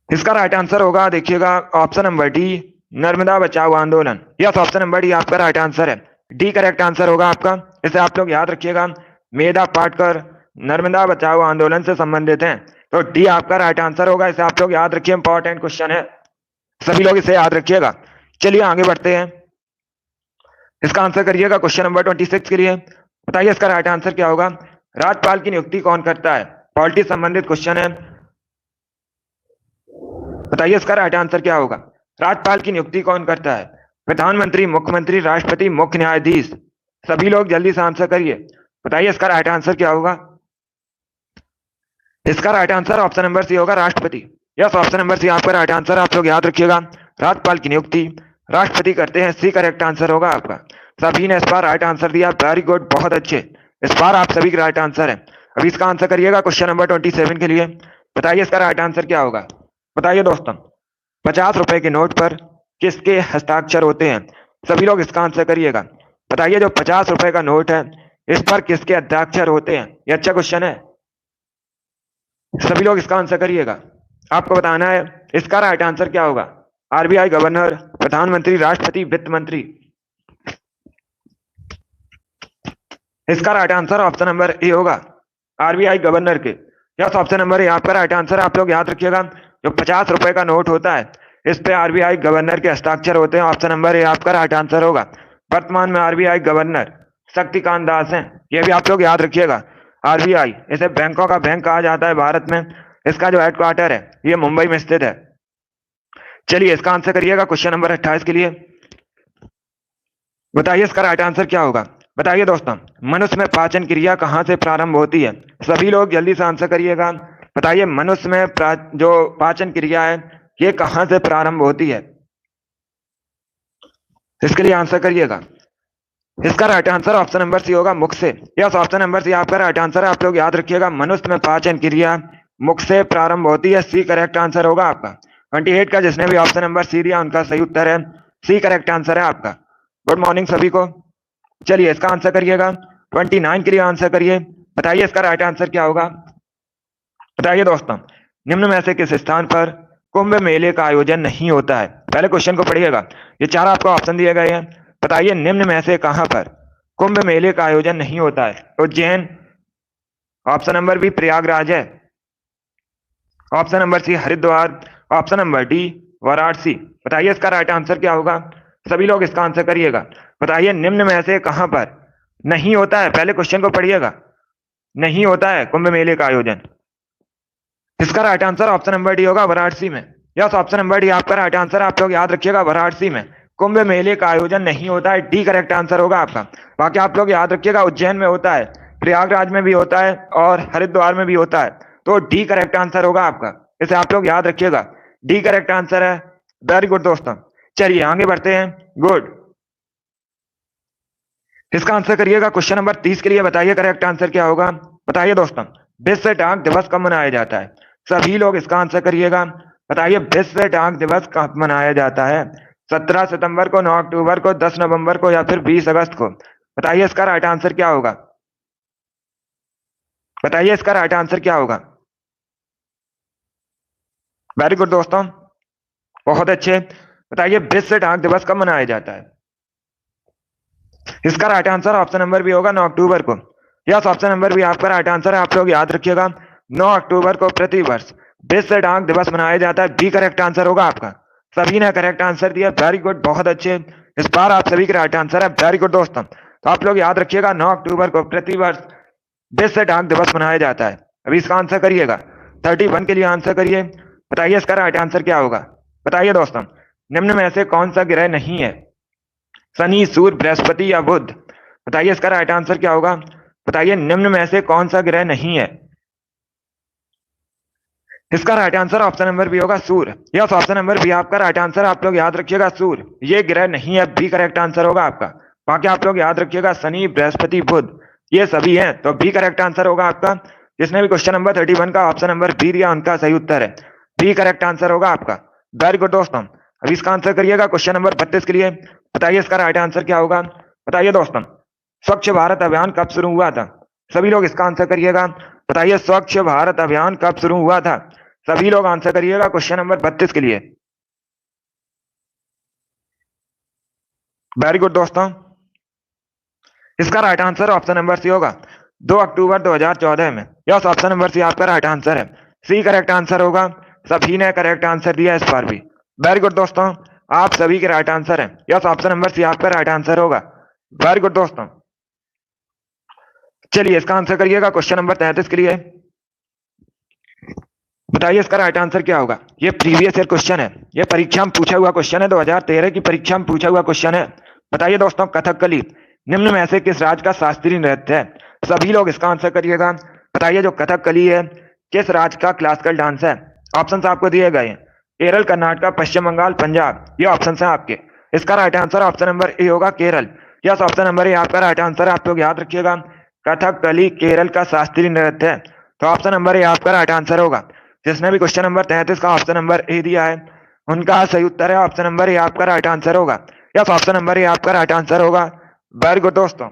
इसका राइट आंसर होगा, देखिएगा, ऑप्शन नंबर डी, नर्मदा बचाओ आंदोलन। यस, ऑप्शन नंबर डी आपका राइट आंसर है, डी करेक्ट आंसर होगा आपका। इसे आप लोग याद रखिएगा, मेधा पाटकर नर्मदा बचाओ आंदोलन से संबंधित हैं, तो डी आपका राइट आंसर होगा। इसे आप लोग याद रखिए, इंपॉर्टेंट क्वेश्चन है, सभी लोग इसे याद रखिएगा। चलिए आगे बढ़ते हैं, इसका आंसर करिएगा क्वेश्चन नंबर 26 के लिए, बताइए इसका राइट आंसर क्या होगा। राज्यपाल की नियुक्ति कौन करता है, पॉलिटी संबंधित क्वेश्चन है, बताइए इसका राइट आंसर क्या होगा। राज्यपाल की नियुक्ति कौन करता है, प्रधानमंत्री, मुख्यमंत्री, राष्ट्रपति, मुख्य न्यायाधीश। सभी लोग जल्दी से आंसर करिए, बताइए इसका राइट आंसर क्या होगा। इसका right answer option number C होगा, राष्ट्रपति। यस, ऑप्शन नंबर सी आपका राइट आंसर, आप लोग याद रखिएगा, राज्यपाल की नियुक्ति राष्ट्रपति करते हैं, सी करेक्ट आंसर होगा आपका। सभी ने इस बार राइट आंसर दिया, वेरी गुड, बहुत अच्छे। इस बार आप सभी का राइट आंसर है। अभी इसका आंसर करिएगा क्वेश्चन नंबर 27 के लिए, बताइए इसका राइट आंसर क्या होगा। बताइए दोस्तों, 50 रुपए के नोट पर किसके हस्ताक्षर होते हैं, सभी लोग इसका आंसर करिएगा, बताइए जो 50 रुपए का नोट है इस पर किसके हस्ताक्षर होते हैं। ये अच्छा क्वेश्चन है, सभी लोग इसका आंसर करिएगा, आपको बताना है इसका राइट आंसर क्या होगा। आरबीआई गवर्नर, प्रधानमंत्री, राष्ट्रपति, वित्त मंत्री। इसका right answer option number A होगा, आरबीआई गवर्नर के। यस, ऑप्शन नंबर ए आपका राइट आंसर, आप लोग याद रखिएगा, जो 50 रुपए का नोट होता है इस पे आरबीआई गवर्नर के हस्ताक्षर होते हैं। ऑप्शन नंबर ए आपका राइट आंसर होगा। वर्तमान में आरबीआई गवर्नर शक्तिकांत दास हैं, ये भी आप लोग याद रखिएगा। आरबीआई, इसे बैंकों का बैंक कहा जाता है भारत में, इसका जो हेडक्वार्टर है ये मुंबई में स्थित है। चलिए इसका आंसर करिएगा क्वेश्चन नंबर 28 के लिए, बताइए इसका राइट आंसर क्या होगा। बताइए दोस्तों, मनुष्य में पाचन क्रिया कहां से प्रारंभ होती है, सभी लोग जल्दी से आंसर करिएगा, बताइए मनुष्य में जो पाचन क्रिया है ये कहां से प्रारंभ होती है, इसके लिए आंसर करिएगा। इसका right answer option number C होगा, मुख से। यस, ऑप्शन नंबर सी आपका राइट आंसर है, आप लोग याद रखिएगा, मनुष्य में पाचन क्रिया मुख से प्रारंभ होती है, सी करेक्ट आंसर होगा आपका। 28 का जिसने भी ऑप्शन नंबर सी दिया उनका सही उत्तर है, सी करेक्ट आंसर है आपका। गुड मॉर्निंग सभी को। चलिए इसका आंसर करिएगा, 29 के लिए आंसर करिए, बताइए इसका राइट आंसर क्या होगा। बताइए दोस्तों, निम्न में से किस स्थान पर कुंभ मेले का आयोजन नहीं होता है। पहले क्वेश्चन को पढ़िएगा, ये चार आपको ऑप्शन दिए गए हैं, बताइए निम्न में से कहां पर कुंभ मेले का आयोजन नहीं होता है। Ujjain, option number B Prayagraj है, option number C Haridwar, option number D Varanasi. बताइए इसका राइट आंसर क्या होगा, सभी लोग इसका आंसर करिएगा, बताइए निम्न में से कहां पर नहीं होता है। पहले क्वेश्चन को पढ़िएगा, नहीं होता है कुंभ मेले का आयोजन। इसका right answer option number D होगा, वाराणसी में। यस, ऑप्शन नंबर डी आपका राइट आंसर, आप लोग याद रखिएगा, वाराणसी में कुंभ मेले का आयोजन नहीं होता है, डी करेक्ट आंसर होगा आपका। बाकी आप लोग याद रखिएगा, उज्जैन में होता है, प्रयागराज में भी होता है और हरिद्वार में भी होता है, तो डी करेक्ट आंसर होगा आपका। इसे आप लोग याद रखिएगा, डी करेक्ट आंसर है, वेरी गुड दोस्तों। चलिए आगे बढ़ते हैं, गुड। इसका आंसर करिएगा क्वेश्चन नंबर 30 के लिए, बताइए करेक्ट आंसर क्या होगा। बताइए दोस्तों, विश्व डाक दिवस कब मनाया जाता है, सभी लोग इसका आंसर करिएगा, बताइए विश्व डाक दिवस कब मनाया जाता है। 17 सितंबर को, 9 अक्टूबर को, 10 नवंबर को या फिर 20 अगस्त को। बताइए इसका राइट आंसर क्या होगा, बताइए इसका राइट आंसर क्या होगा। वेरी गुड दोस्तों, बहुत अच्छे। बताइए विश्व डाक दिवस कब मनाया जाता है। इसका right answer option number B होगा, 9 अक्टूबर को। यस, ऑप्शन नंबर भी आपका राइट आंसर है, आप लोग याद रखिएगा, 9 अक्टूबर को प्रति वर्ष विश्व डाक दिवस मनाया जाता है, बी करेक्ट आंसर होगा आपका। सभी ने करेक्ट आंसर दिया, वेरी गुड, बहुत अच्छे। इस बार आप सभी का राइट आंसर है, वेरी गुड दोस्तों। तो आप लोग याद रखिएगा, 9 अक्टूबर को प्रति वर्ष विश्व डाक दिवस मनाया जाता है। अभी इसका आंसर करिएगा, 31 के लिए आंसर करिए, बताइए इसका राइट आंसर क्या होगा। बताइए दोस्तों, निम्न में से कौन सा ग्रह नहीं है, शनि, सूर्य, बृहस्पति या बुध? बताइए इसका राइट आंसर क्या होगा। बताइए निम्न में से कौन सा ग्रह नहीं है। इसका right answer option number B होगा सूर्य। यस, ऑप्शन नंबर बी आपका राइट आंसर। आप लोग याद रखिएगा सूर्य ये ग्रह नहीं है, बी करेक्ट आंसर होगा आपका। बाकी आप लोग याद रखिएगा शनि, बृहस्पति, बुध ये सभी हैं, तो बी करेक्ट आंसर होगा आपका। जिसने भी क्वेश्चन नंबर 31 का ऑप्शन नंबर बी दिया उनका सही उत्तर है, बी करेक्ट आंसर होगा आपका। वेरी गुड दोस्तों, अभी इसका आंसर करिएगा क्वेश्चन नंबर 32 के लिए। बताइए इसका राइट आंसर क्या होगा। बताइए दोस्तों, स्वच्छ भारत अभियान कब शुरू हुआ था। सभी लोग इसका आंसर करिएगा। बताइए स्वच्छ भारत अभियान कब शुरू हुआ था। सभी लोग आंसर करिएगा क्वेश्चन नंबर 32 के लिए। वेरी गुड दोस्तों, इसका right answer option number C होगा 2 अक्टूबर 2014 में। यस, ऑप्शन नंबर सी आपका राइट आंसर है, सी करेक्ट आंसर होगा। सभी ने करेक्ट आंसर दिया इस बार भी। वेरी गुड दोस्तों, आप सभी के राइट आंसर है। यस, ऑप्शन नंबर सी आपका राइट आंसर होगा। वेरी गुड दोस्तों, चलिए इसका आंसर करिएगा क्वेश्चन नंबर 33 के लिए। बताइए इसका राइट आंसर क्या होगा। ये प्रीवियस ईयर क्वेश्चन है, ये परीक्षा में पूछा हुआ क्वेश्चन है, 2013 की परीक्षा में पूछा हुआ क्वेश्चन है। बताइए दोस्तों, कथकली निम्न में से किस राज्य का शास्त्रीय नृत्य है। सभी लोग इसका आंसर करिएगा। बताइए जो कथकली है किस राज्य का क्लासिकल डांस है। ऑप्शन आपको दिए गए हैं, केरल, कर्नाटक, पश्चिम बंगाल, पंजाब, ये ऑप्शन है आपके। इसका right answer option number A होगा, Kerala. Yes, option number A आपका राइट आंसर है। आप लोग याद रखिएगा कथकली केरल का शास्त्रीय नृत्य है, तो ऑप्शन नंबर ए आपका राइट आंसर होगा। जिसने भी क्वेश्चन नंबर 33 का ऑप्शन नंबर ए दिया है उनका सही उत्तर है, ऑप्शन नंबर ए आपका राइट आंसर होगा। यस, ऑप्शन नंबर ए आपका राइट आंसर होगा। वेरी गुड दोस्तों,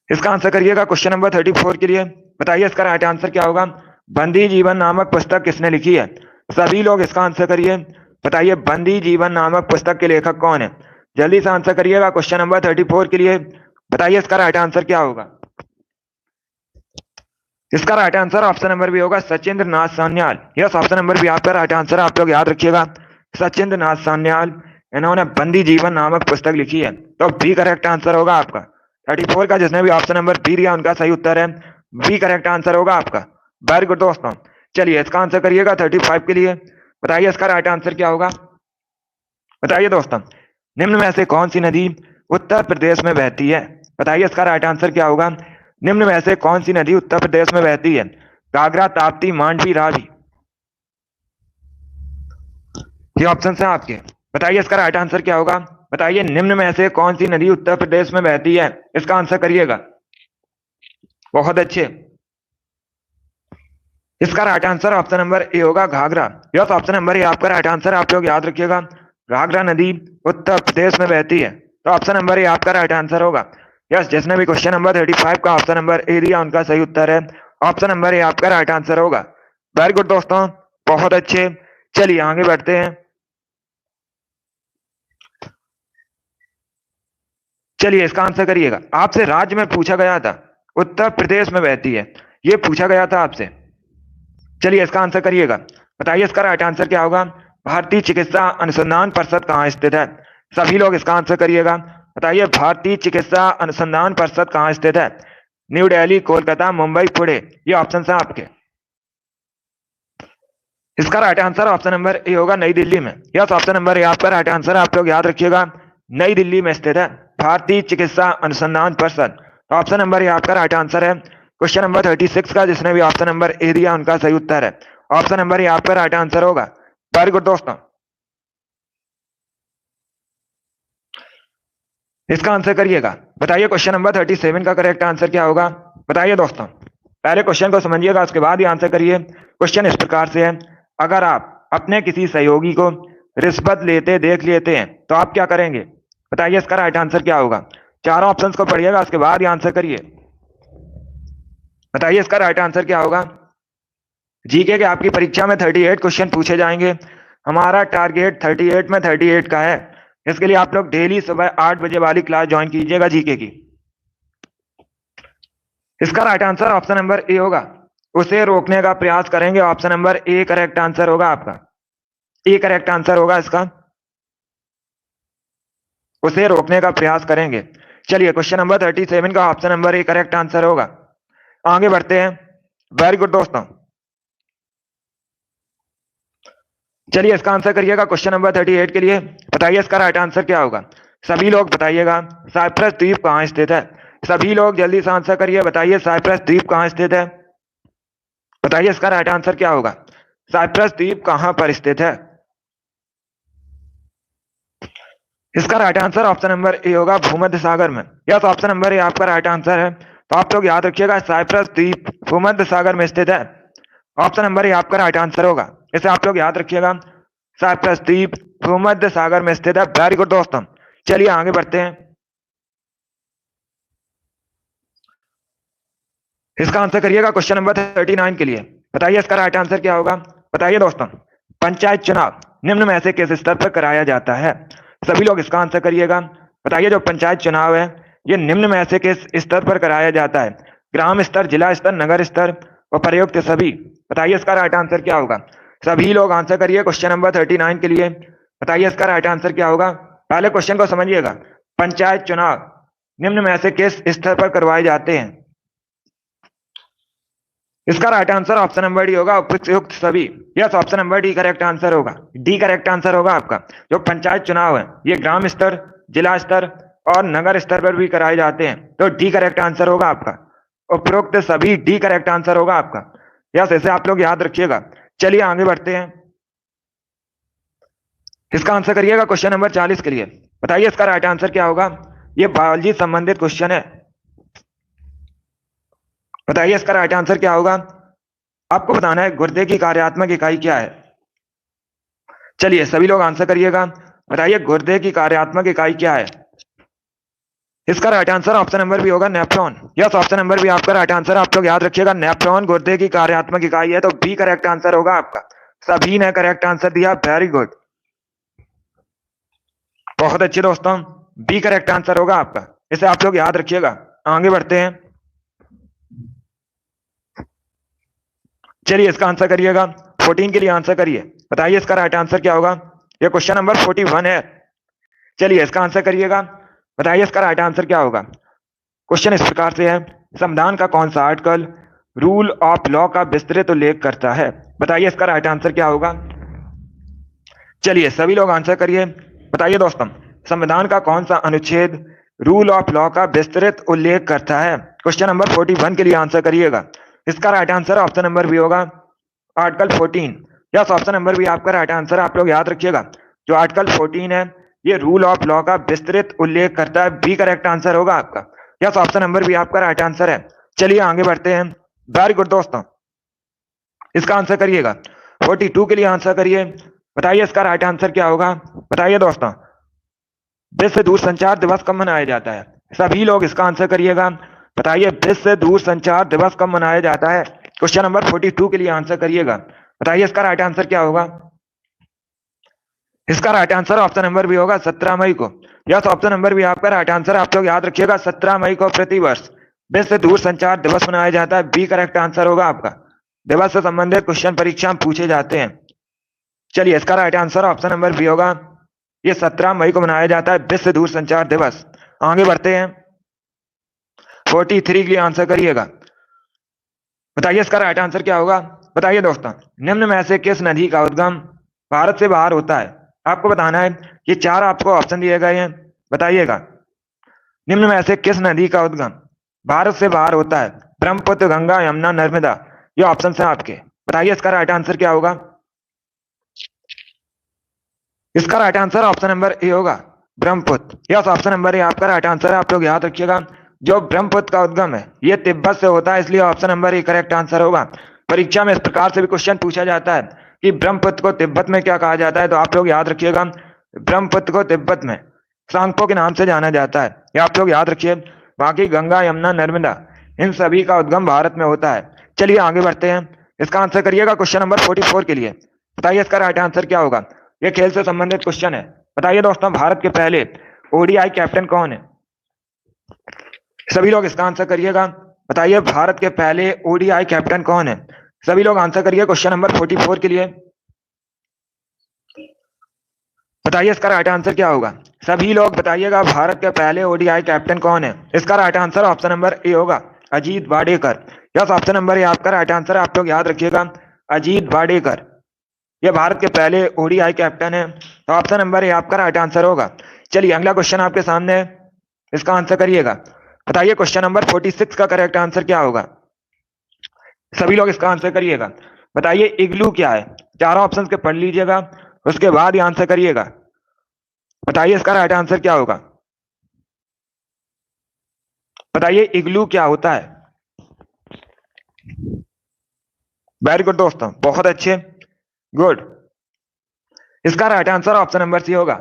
इसका आंसर करिएगा क्वेश्चन नंबर 34 के लिए। बताइए इसका राइट आंसर क्या होगा। बंदी जीवन नामक पुस्तक किसने लिखी है। सभी लोग इसका आंसर करिए। बताइए बंदी जीवन नामक पुस्तक के लेखक कौन है। जल्दी से आंसर करिएगा क्वेश्चन नंबर 34 के लिए। बताइए इसका राइट आंसर क्या होगा। इसका right answer option number B होगा, Sachindra Nath Sanyal. Yes, option number B आपका राइट आंसर। आप लोग याद रखिएगा सचिंद्र नाथ सान्याल, इन्होंने बंदी जीवन नामक पुस्तक लिखी है, तो बी करेक्ट आंसर होगा आपका। 34 का जिसने भी ऑप्शन नंबर बी दिया उनका सही उत्तर है, बी करेक्ट आंसर होगा आपका। वेरी गुड दोस्तों, चलिए इसका आंसर करिएगा 35 के लिए। बताइए इसका राइट आंसर क्या होगा। बताइए दोस्तों, निम्न में से कौन सी नदी उत्तर प्रदेश में बहती है। बताइए इसका राइट आंसर क्या होगा। निम्न में से कौन सी नदी उत्तर प्रदेश में बहती है। घाघरा, ताप्ती, मांडवी, रावी, ये ऑप्शन है आपके। बताइए इसका राइट आंसर क्या होगा। बताइए निम्न में से कौन सी नदी उत्तर प्रदेश में बहती है, इसका आंसर करिएगा। बहुत अच्छे, इसका right answer option number A होगा, Ghaghara. Yes, option number A आपका राइट आंसर। आप लोग याद रखिएगा घाघरा नदी उत्तर प्रदेश में बहती है, तो ऑप्शन नंबर ए आपका राइट आंसर होगा। यस, जिसने भी क्वेश्चन नंबर 35 का ऑप्शन नंबर ए दिया उनका सही उत्तर है, ऑप्शन नंबर ए आपका राइट आंसर होगा। वेरी गुड दोस्तों, बहुत अच्छे। चलिए आगे बढ़ते हैं। चलिए इसका आंसर करिएगा। आपसे राज्य में पूछा गया था, उत्तर प्रदेश में बहती है, ये पूछा गया था आपसे। चलिए इसका आंसर करिएगा। बताइए इसका राइट आंसर क्या होगा। भारतीय चिकित्सा अनुसंधान परिषद कहाँ स्थित है। सभी लोग इसका आंसर करिएगा। बताइए भारतीय चिकित्सा अनुसंधान परिषद कहाँ स्थित है। न्यू दिल्ली, कोलकाता, मुंबई, पुणे, ये ऑप्शन है आपके। इसका right answer option number A होगा, नई दिल्ली में। यस, ऑप्शन नंबर ए आपका राइट आंसर। आप लोग याद रखिएगा नई दिल्ली में स्थित है भारतीय चिकित्सा अनुसंधान परिषद, ऑप्शन नंबर ए आपका राइट आंसर है। क्वेश्चन नंबर 36 का जिसने भी ऑप्शन नंबर ए दिया उनका सही उत्तर है, ऑप्शन नंबर ए आपका राइट आंसर होगा। वेरी गुड दोस्तों, इसका आंसर करिएगा। बताइए क्वेश्चन नंबर 37 का करेक्ट आंसर क्या होगा। बताइए दोस्तों, पहले क्वेश्चन को समझिएगा उसके बाद ही आंसर करिए। क्वेश्चन इस प्रकार से है, अगर आप अपने किसी सहयोगी को रिश्वत लेते देख लेते हैं तो आप क्या करेंगे। बताइए इसका राइट आंसर क्या होगा। चारों ऑप्शंस को पढ़िएगा उसके बाद ही आंसर करिए। बताइए इसका राइट आंसर क्या होगा। जीके के आपकी परीक्षा में 38 क्वेश्चन पूछे जाएंगे। हमारा टारगेट 38 में 38 का है। इसके लिए आप लोग डेली सुबह 8 बजे वाली क्लास ज्वाइन कीजिएगा जीके की। इसका right answer option number A होगा, उसे रोकने का प्रयास करेंगे, option number A correct answer होगा आपका। ए करेक्ट आंसर होगा इसका, उसे रोकने का प्रयास करेंगे। चलिए क्वेश्चन नंबर 37 का option number A correct answer होगा। आगे बढ़ते हैं। वेरी गुड दोस्तों, चलिए इसका आंसर करिएगा क्वेश्चन नंबर 38 के लिए। बताइए इसका राइट आंसर क्या होगा। सभी लोग बताइएगा साइप्रस द्वीप कहाँ स्थित है। सभी लोग जल्दी से आंसर करिए। बताइए साइप्रस द्वीप कहाँ स्थित है। बताइए इसका राइट आंसर क्या होगा। साइप्रस द्वीप कहाँ पर स्थित है। इसका right answer option number A होगा, भूमध्य सागर में। यस, ऑप्शन नंबर ए आपका राइट आंसर है। तो आप लोग याद रखिएगा साइप्रस द्वीप भूमध्य सागर में स्थित है। ऑप्शन नंबर ए आपका राइट आंसर होगा। इसे आप लोग याद रखिएगा, साइप्रस द्वीप भूमध्य सागर में स्थित है। वेरी गुड दोस्तों, चलिए आगे बढ़ते हैं। इसका आंसर करिएगा क्वेश्चन नंबर 39 के लिए। बताइए इसका राइट आंसर क्या होगा। बताइए दोस्तों, पंचायत चुनाव निम्न में से किस स्तर पर कराया जाता है। सभी लोग इसका आंसर करिएगा। बताइए जो पंचायत चुनाव है ये निम्न में से किस स्तर पर कराया जाता है। ग्राम स्तर, जिला स्तर, नगर स्तर और प्रयुक्त सभी। बताइए इसका राइट आंसर क्या होगा। सभी लोग आंसर करिए क्वेश्चन नंबर 39 के लिए। बताइए इसका राइट आंसर क्या होगा। पहले क्वेश्चन को समझिएगा। पंचायत चुनाव निम्न में से किस स्तर पर करवाए जाते हैं। इसका right answer option number D होगा, उपयुक्त सभी। Yes, option number D correct answer होगा। डी करेक्ट आंसर होगा आपका। जो पंचायत चुनाव है ये ग्राम स्तर, जिला स्तर और नगर स्तर पर भी कराए जाते हैं। तो डी करेक्ट आंसर होगा आपका। उपरोक्त सभी डी करेक्ट आंसर होगा आपका। यस, इसे आप लोग याद रखिएगा। चलिए आगे बढ़ते हैं। इसका आंसर करिएगा क्वेश्चन नंबर 40 के लिए। बताइए इसका राइट आंसर क्या होगा। ये बायोलॉजी संबंधित क्वेश्चन है। बताइए इसका राइट आंसर क्या होगा। आपको बताना है गुर्दे की कार्यात्मक इकाई क्या है। चलिए सभी लोग आंसर करिएगा। बताइए गुर्दे की कार्यात्मक इकाई क्या है। इसका right answer option number B होगा, nephron. Yes, option number B आपका राइट आंसर। आप लोग याद रखिएगा, नेफ्रॉन गुर्दे की कार्यात्मक इकाई है। तो बी करेक्ट आंसर होगा आपका। सभी ने करेक्ट आंसर दिया, वेरी गुड, बहुत अच्छे दोस्तों। बी करेक्ट आंसर होगा आपका। इसे आप लोग याद रखिएगा। आगे बढ़ते हैं। चलिए इसका आंसर करिएगा। 14 के लिए आंसर करिए। बताइए इसका राइट आंसर क्या होगा। ये क्वेश्चन नंबर 41 है। चलिए इसका आंसर करिएगा। बताइए इसका राइट आंसर क्या होगा। क्वेश्चन इस प्रकार से है, संविधान का कौन सा आर्टिकल रूल ऑफ लॉ का विस्तृत उल्लेख करता है। बताइए इसका राइट आंसर क्या होगा। चलिए सभी लोग आंसर करिए। बताइए दोस्तों, संविधान का कौन सा अनुच्छेद रूल ऑफ लॉ का विस्तृत उल्लेख करता है। क्वेश्चन नंबर 41 के लिए आंसर करिएगा। इसका right answer option number B होगा, article 14। Yes, option number B आपका राइट आंसर। आप लोग याद रखिएगा, जो आर्टिकल 14 है ये रूल ऑफ लॉ का विस्तृत उल्लेख करता है। बी करेक्ट आंसर होगा आपका। यस, ऑप्शन नंबर भी आपका राइट आंसर है। चलिए आगे बढ़ते हैं। वेरी गुड दोस्तों, इसका आंसर करिएगा। 42 के लिए आंसर करिए। बताइए इसका राइट आंसर क्या होगा। बताइए दोस्तों, विश्व दूरसंचार दिवस कब मनाया जाता है। सभी लोग इसका आंसर करिएगा। बताइए विश्व दूरसंचार दिवस कब मनाया जाता है। क्वेश्चन नंबर 42 के लिए आंसर करिएगा। बताइए इसका राइट आंसर क्या होगा। इसका right answer option number B होगा, 17 मई को। यस, ऑप्शन नंबर भी आपका राइट आंसर। आप लोग याद रखिएगा, 17 मई को प्रतिवर्ष विश्व दूरसंचार दिवस मनाया जाता है। बी करेक्ट आंसर होगा आपका। दिवस से संबंधित क्वेश्चन परीक्षा में पूछे जाते हैं। चलिए इसका right answer option number B होगा, ये 17 मई को मनाया जाता है विश्व दूरसंचार दिवस। आगे बढ़ते हैं। 43 के लिए आंसर करिएगा। बताइए इसका राइट आंसर क्या होगा। बताइए दोस्तों, निम्न में से किस नदी का उद्गम भारत से बाहर होता है। आपको बताना है, ये चार आपको ऑप्शन दिए गए हैं। बताइएगा निम्न में से किस नदी का उद्गम भारत से बाहर होता है। ब्रह्मपुत्र, गंगा, यमुना, नर्मदा, ये ऑप्शन है आपके। बताइए इसका राइट आंसर क्या होगा। इसका right answer option number A होगा, Brahmaputra. Yes, option number A आपका राइट आंसर है। आप लोग याद रखिएगा, जो ब्रह्मपुत्र का उद्गम है ये तिब्बत से होता है, इसलिए option number A correct answer होगा। परीक्षा में इस प्रकार से भी क्वेश्चन पूछा जाता है कि ब्रह्मपुत्र को तिब्बत में क्या कहा जाता है। तो आप लोग याद रखिएगा, ब्रह्मपुत्र को तिब्बत में सांगपो के नाम से जाना जाता है। ये आप लोग याद रखिए। बाकी गंगा, यमुना, नर्मदा, इन सभी का उद्गम भारत में होता है। चलिए आगे बढ़ते हैं। इसका आंसर करिएगा क्वेश्चन नंबर 44 के लिए। बताइए इसका राइट आंसर क्या होगा। यह खेल से संबंधित क्वेश्चन है। बताइए दोस्तों, भारत के पहले ओडीआई कैप्टन कौन है। सभी लोग इसका आंसर करिएगा। बताइए भारत के पहले ओडीआई कैप्टन कौन है। सभी लोग आंसर करिए क्वेश्चन नंबर 44 के लिए। बताइए इसका राइट आंसर क्या होगा। सभी लोग बताइएगा, भारत के पहले ओडीआई कैप्टन कौन है। इसका right answer option number A होगा, Ajit Wadekar. Yes, option number A आपका राइट आंसर है। आप लोग याद रखिएगा, अजीत वाडेकर। ये भारत के पहले ओडीआई कैप्टन है। तो ऑप्शन नंबर ए आपका राइट आंसर होगा। चलिए अगला क्वेश्चन आपके सामने है, इसका आंसर करिएगा। बताइए क्वेश्चन नंबर 46 का करेक्ट आंसर क्या होगा। सभी लोग इसका आंसर करिएगा। बताइए इग्लू क्या है। चारों ऑप्शन के पढ़ लीजिएगा, उसके बाद ही आंसर करिएगा। बताइए इसका राइट आंसर क्या होगा। बताइए इग्लू क्या होता है। वेरी गुड दोस्तों, बहुत अच्छे, गुड। इसका right answer option number C होगा।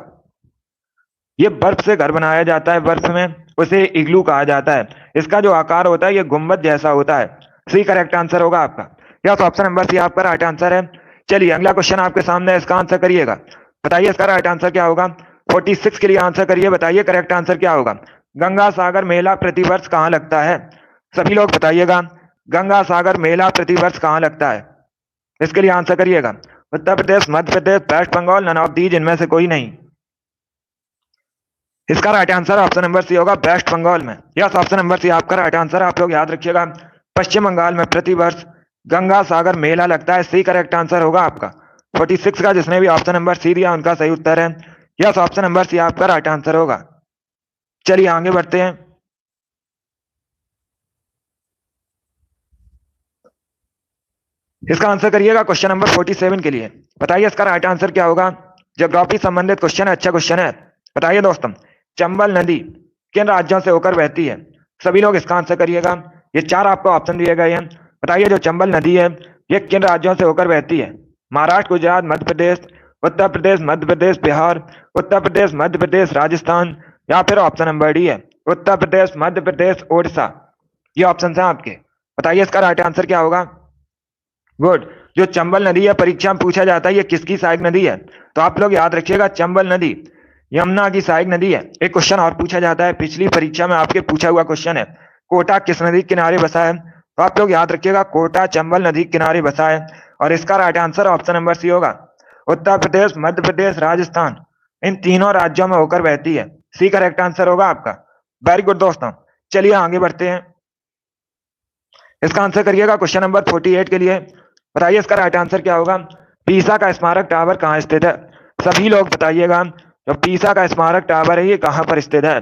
ये बर्फ से घर बनाया जाता है, बर्फ में, उसे इग्लू कहा जाता है। इसका जो आकार होता है ये गुंबद जैसा होता है। सी करेक्ट आंसर होगा आपका। यस, ऑप्शन नंबर सी आपका राइट आंसर है। चलिए अगला क्वेश्चन आपके सामने है, इसका आंसर करिएगा। बताइए इसका राइट आंसर क्या होगा। 46 के लिए आंसर करिए। बताइए करेक्ट आंसर क्या होगा। गंगा सागर मेला प्रतिवर्ष कहाँ लगता है। सभी लोग बताइएगा, गंगा सागर मेला प्रतिवर्ष कहाँ लगता है। इसके लिए आंसर करिएगा। Uttar Pradesh, Madhya Pradesh, West Bengal, none of these, इनमें से कोई नहीं। इसका right answer option number C होगा, वेस्ट बंगाल में। यस, ऑप्शन नंबर सी आपका राइट आंसर। आप लोग याद रखिएगा, पश्चिम बंगाल में प्रतिवर्ष गंगा सागर मेला लगता है। सी करेक्ट आंसर होगा आपका। 46 का जिसने भी ऑप्शन नंबर सी दिया उनका सही उत्तर है। यस, ऑप्शन नंबर सी आपका राइट आंसर होगा। चलिए आगे बढ़ते हैं। इसका आंसर करिएगा क्वेश्चन नंबर 47 के लिए। बताइए इसका राइट आंसर क्या होगा। ज्योग्राफी संबंधित क्वेश्चन है, अच्छा क्वेश्चन है। बताइए दोस्तों, चंबल नदी किन राज्यों से होकर बहती है। सभी लोग इसका आंसर करिएगा। ये चार आपको ऑप्शन दिए गए हैं। बताइए जो चंबल नदी है ये किन राज्यों से होकर बहती है। महाराष्ट्र, गुजरात, मध्य प्रदेश, उत्तर प्रदेश, मध्य प्रदेश, बिहार, उत्तर प्रदेश, मध्य प्रदेश, राजस्थान, या फिर ऑप्शन नंबर डी है उत्तर प्रदेश, मध्य प्रदेश, ओडिशा। ये ऑप्शन है आपके। बताइए इसका राइट आंसर क्या होगा। गुड। जो चंबल नदी है परीक्षा में पूछा जाता है ये किसकी सहायक नदी है। तो आप लोग याद रखिएगा, चंबल नदी यमुना की सहायक नदी है। एक क्वेश्चन और पूछा जाता है, पिछली परीक्षा में आपके पूछा हुआ क्वेश्चन है, कोटा किस नदी के किनारे बसा है। तो आप लोग याद रखिएगा, कोटा चंबल नदी के किनारे बसा है। और इसका right answer option number C होगा। उत्तर प्रदेश, मध्य प्रदेश, राजस्थान, इन तीनों राज्यों में होकर बहती है। सी करेक्ट आंसर होगा आपका। वेरी गुड दोस्तों, चलिए आगे बढ़ते हैं। इसका आंसर करिएगा क्वेश्चन नंबर 48 के लिए। बताइए इसका राइट आंसर क्या होगा। पीसा का स्मारक टावर कहाँ स्थित है। सभी लोग बताइएगा, जो पीसा का स्मारक टावर है ये कहाँ पर स्थित है।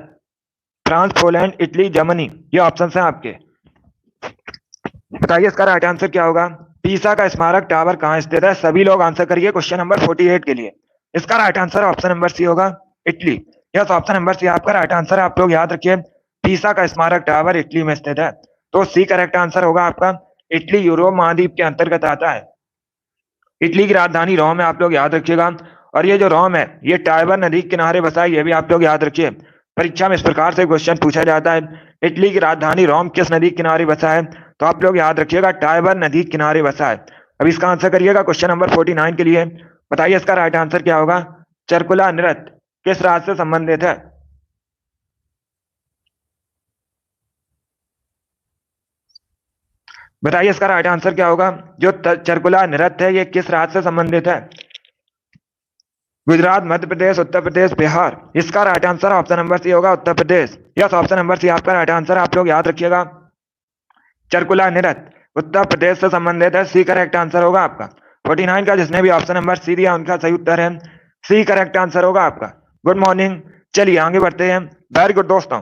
फ्रांस, पोलैंड, इटली, जर्मनी, ये ऑप्शन है आपके। बताइए इसका राइट आंसर क्या होगा। पीसा का स्मारक टावर कहाँ स्थित है। सभी लोग आंसर करिए क्वेश्चन नंबर 48 के लिए। इसका right answer option number C होगा, Italy. Yes, option number C आपका राइट आंसर है। आप लोग याद रखिए, पीसा का स्मारक टावर इटली में स्थित है। तो सी करेक्ट आंसर होगा आपका। इटली यूरोप महाद्वीप के अंतर्गत आता है। इटली की राजधानी रोम है, आप लोग याद रखिएगा। और ये जो रोम है ये टाइबर नदी के किनारे बसा है, ये भी आप लोग याद रखिए। परीक्षा में इस प्रकार से क्वेश्चन पूछा जाता है, इटली की राजधानी रोम किस नदी के किनारे बसा है। तो आप लोग याद रखिएगा, टाइबर नदी के किनारे बसा है। अब इसका आंसर करिएगा क्वेश्चन नंबर 49 के लिए। बताइए इसका राइट आंसर क्या होगा। चरकुला नृत्य किस राज्य से संबंधित है। बताइए इसका राइट आंसर क्या होगा। जो चरकुला नृत्य है ये किस राज्य से संबंधित है। गुजरात, मध्य प्रदेश, उत्तर प्रदेश, बिहार। इसका right answer option number C होगा, Uttar Pradesh. Yes, option number C आपका राइट आंसर। आप लोग याद रखिएगा, चरकुला नृत्य उत्तर प्रदेश से संबंधित है। सी करेक्ट आंसर होगा आपका। 49 का जिसने भी ऑप्शन नंबर सी दिया उनका सही उत्तर है, सी करेक्ट आंसर होगा आपका। गुड मॉर्निंग, चलिए आगे बढ़ते हैं। वेरी गुड दोस्तों,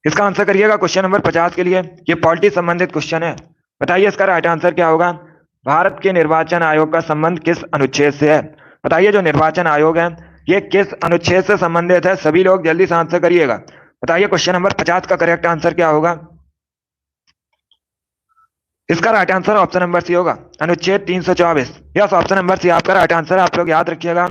इसका आंसर करिएगा क्वेश्चन नंबर 50 के लिए। ये पॉलिटी संबंधित क्वेश्चन है। बताइए इसका राइट आंसर क्या होगा। भारत के निर्वाचन आयोग का संबंध किस अनुच्छेद से है। बताइए जो निर्वाचन आयोग है ये किस अनुच्छेद से संबंधित है। सभी लोग जल्दी से आंसर करिएगा। बताइए क्वेश्चन नंबर 50 का करेक्ट आंसर क्या होगा। इसका right answer option number C होगा, अनुच्छेद 324। यस, ऑप्शन नंबर सी आपका राइट आंसर। आप लोग याद रखिएगा,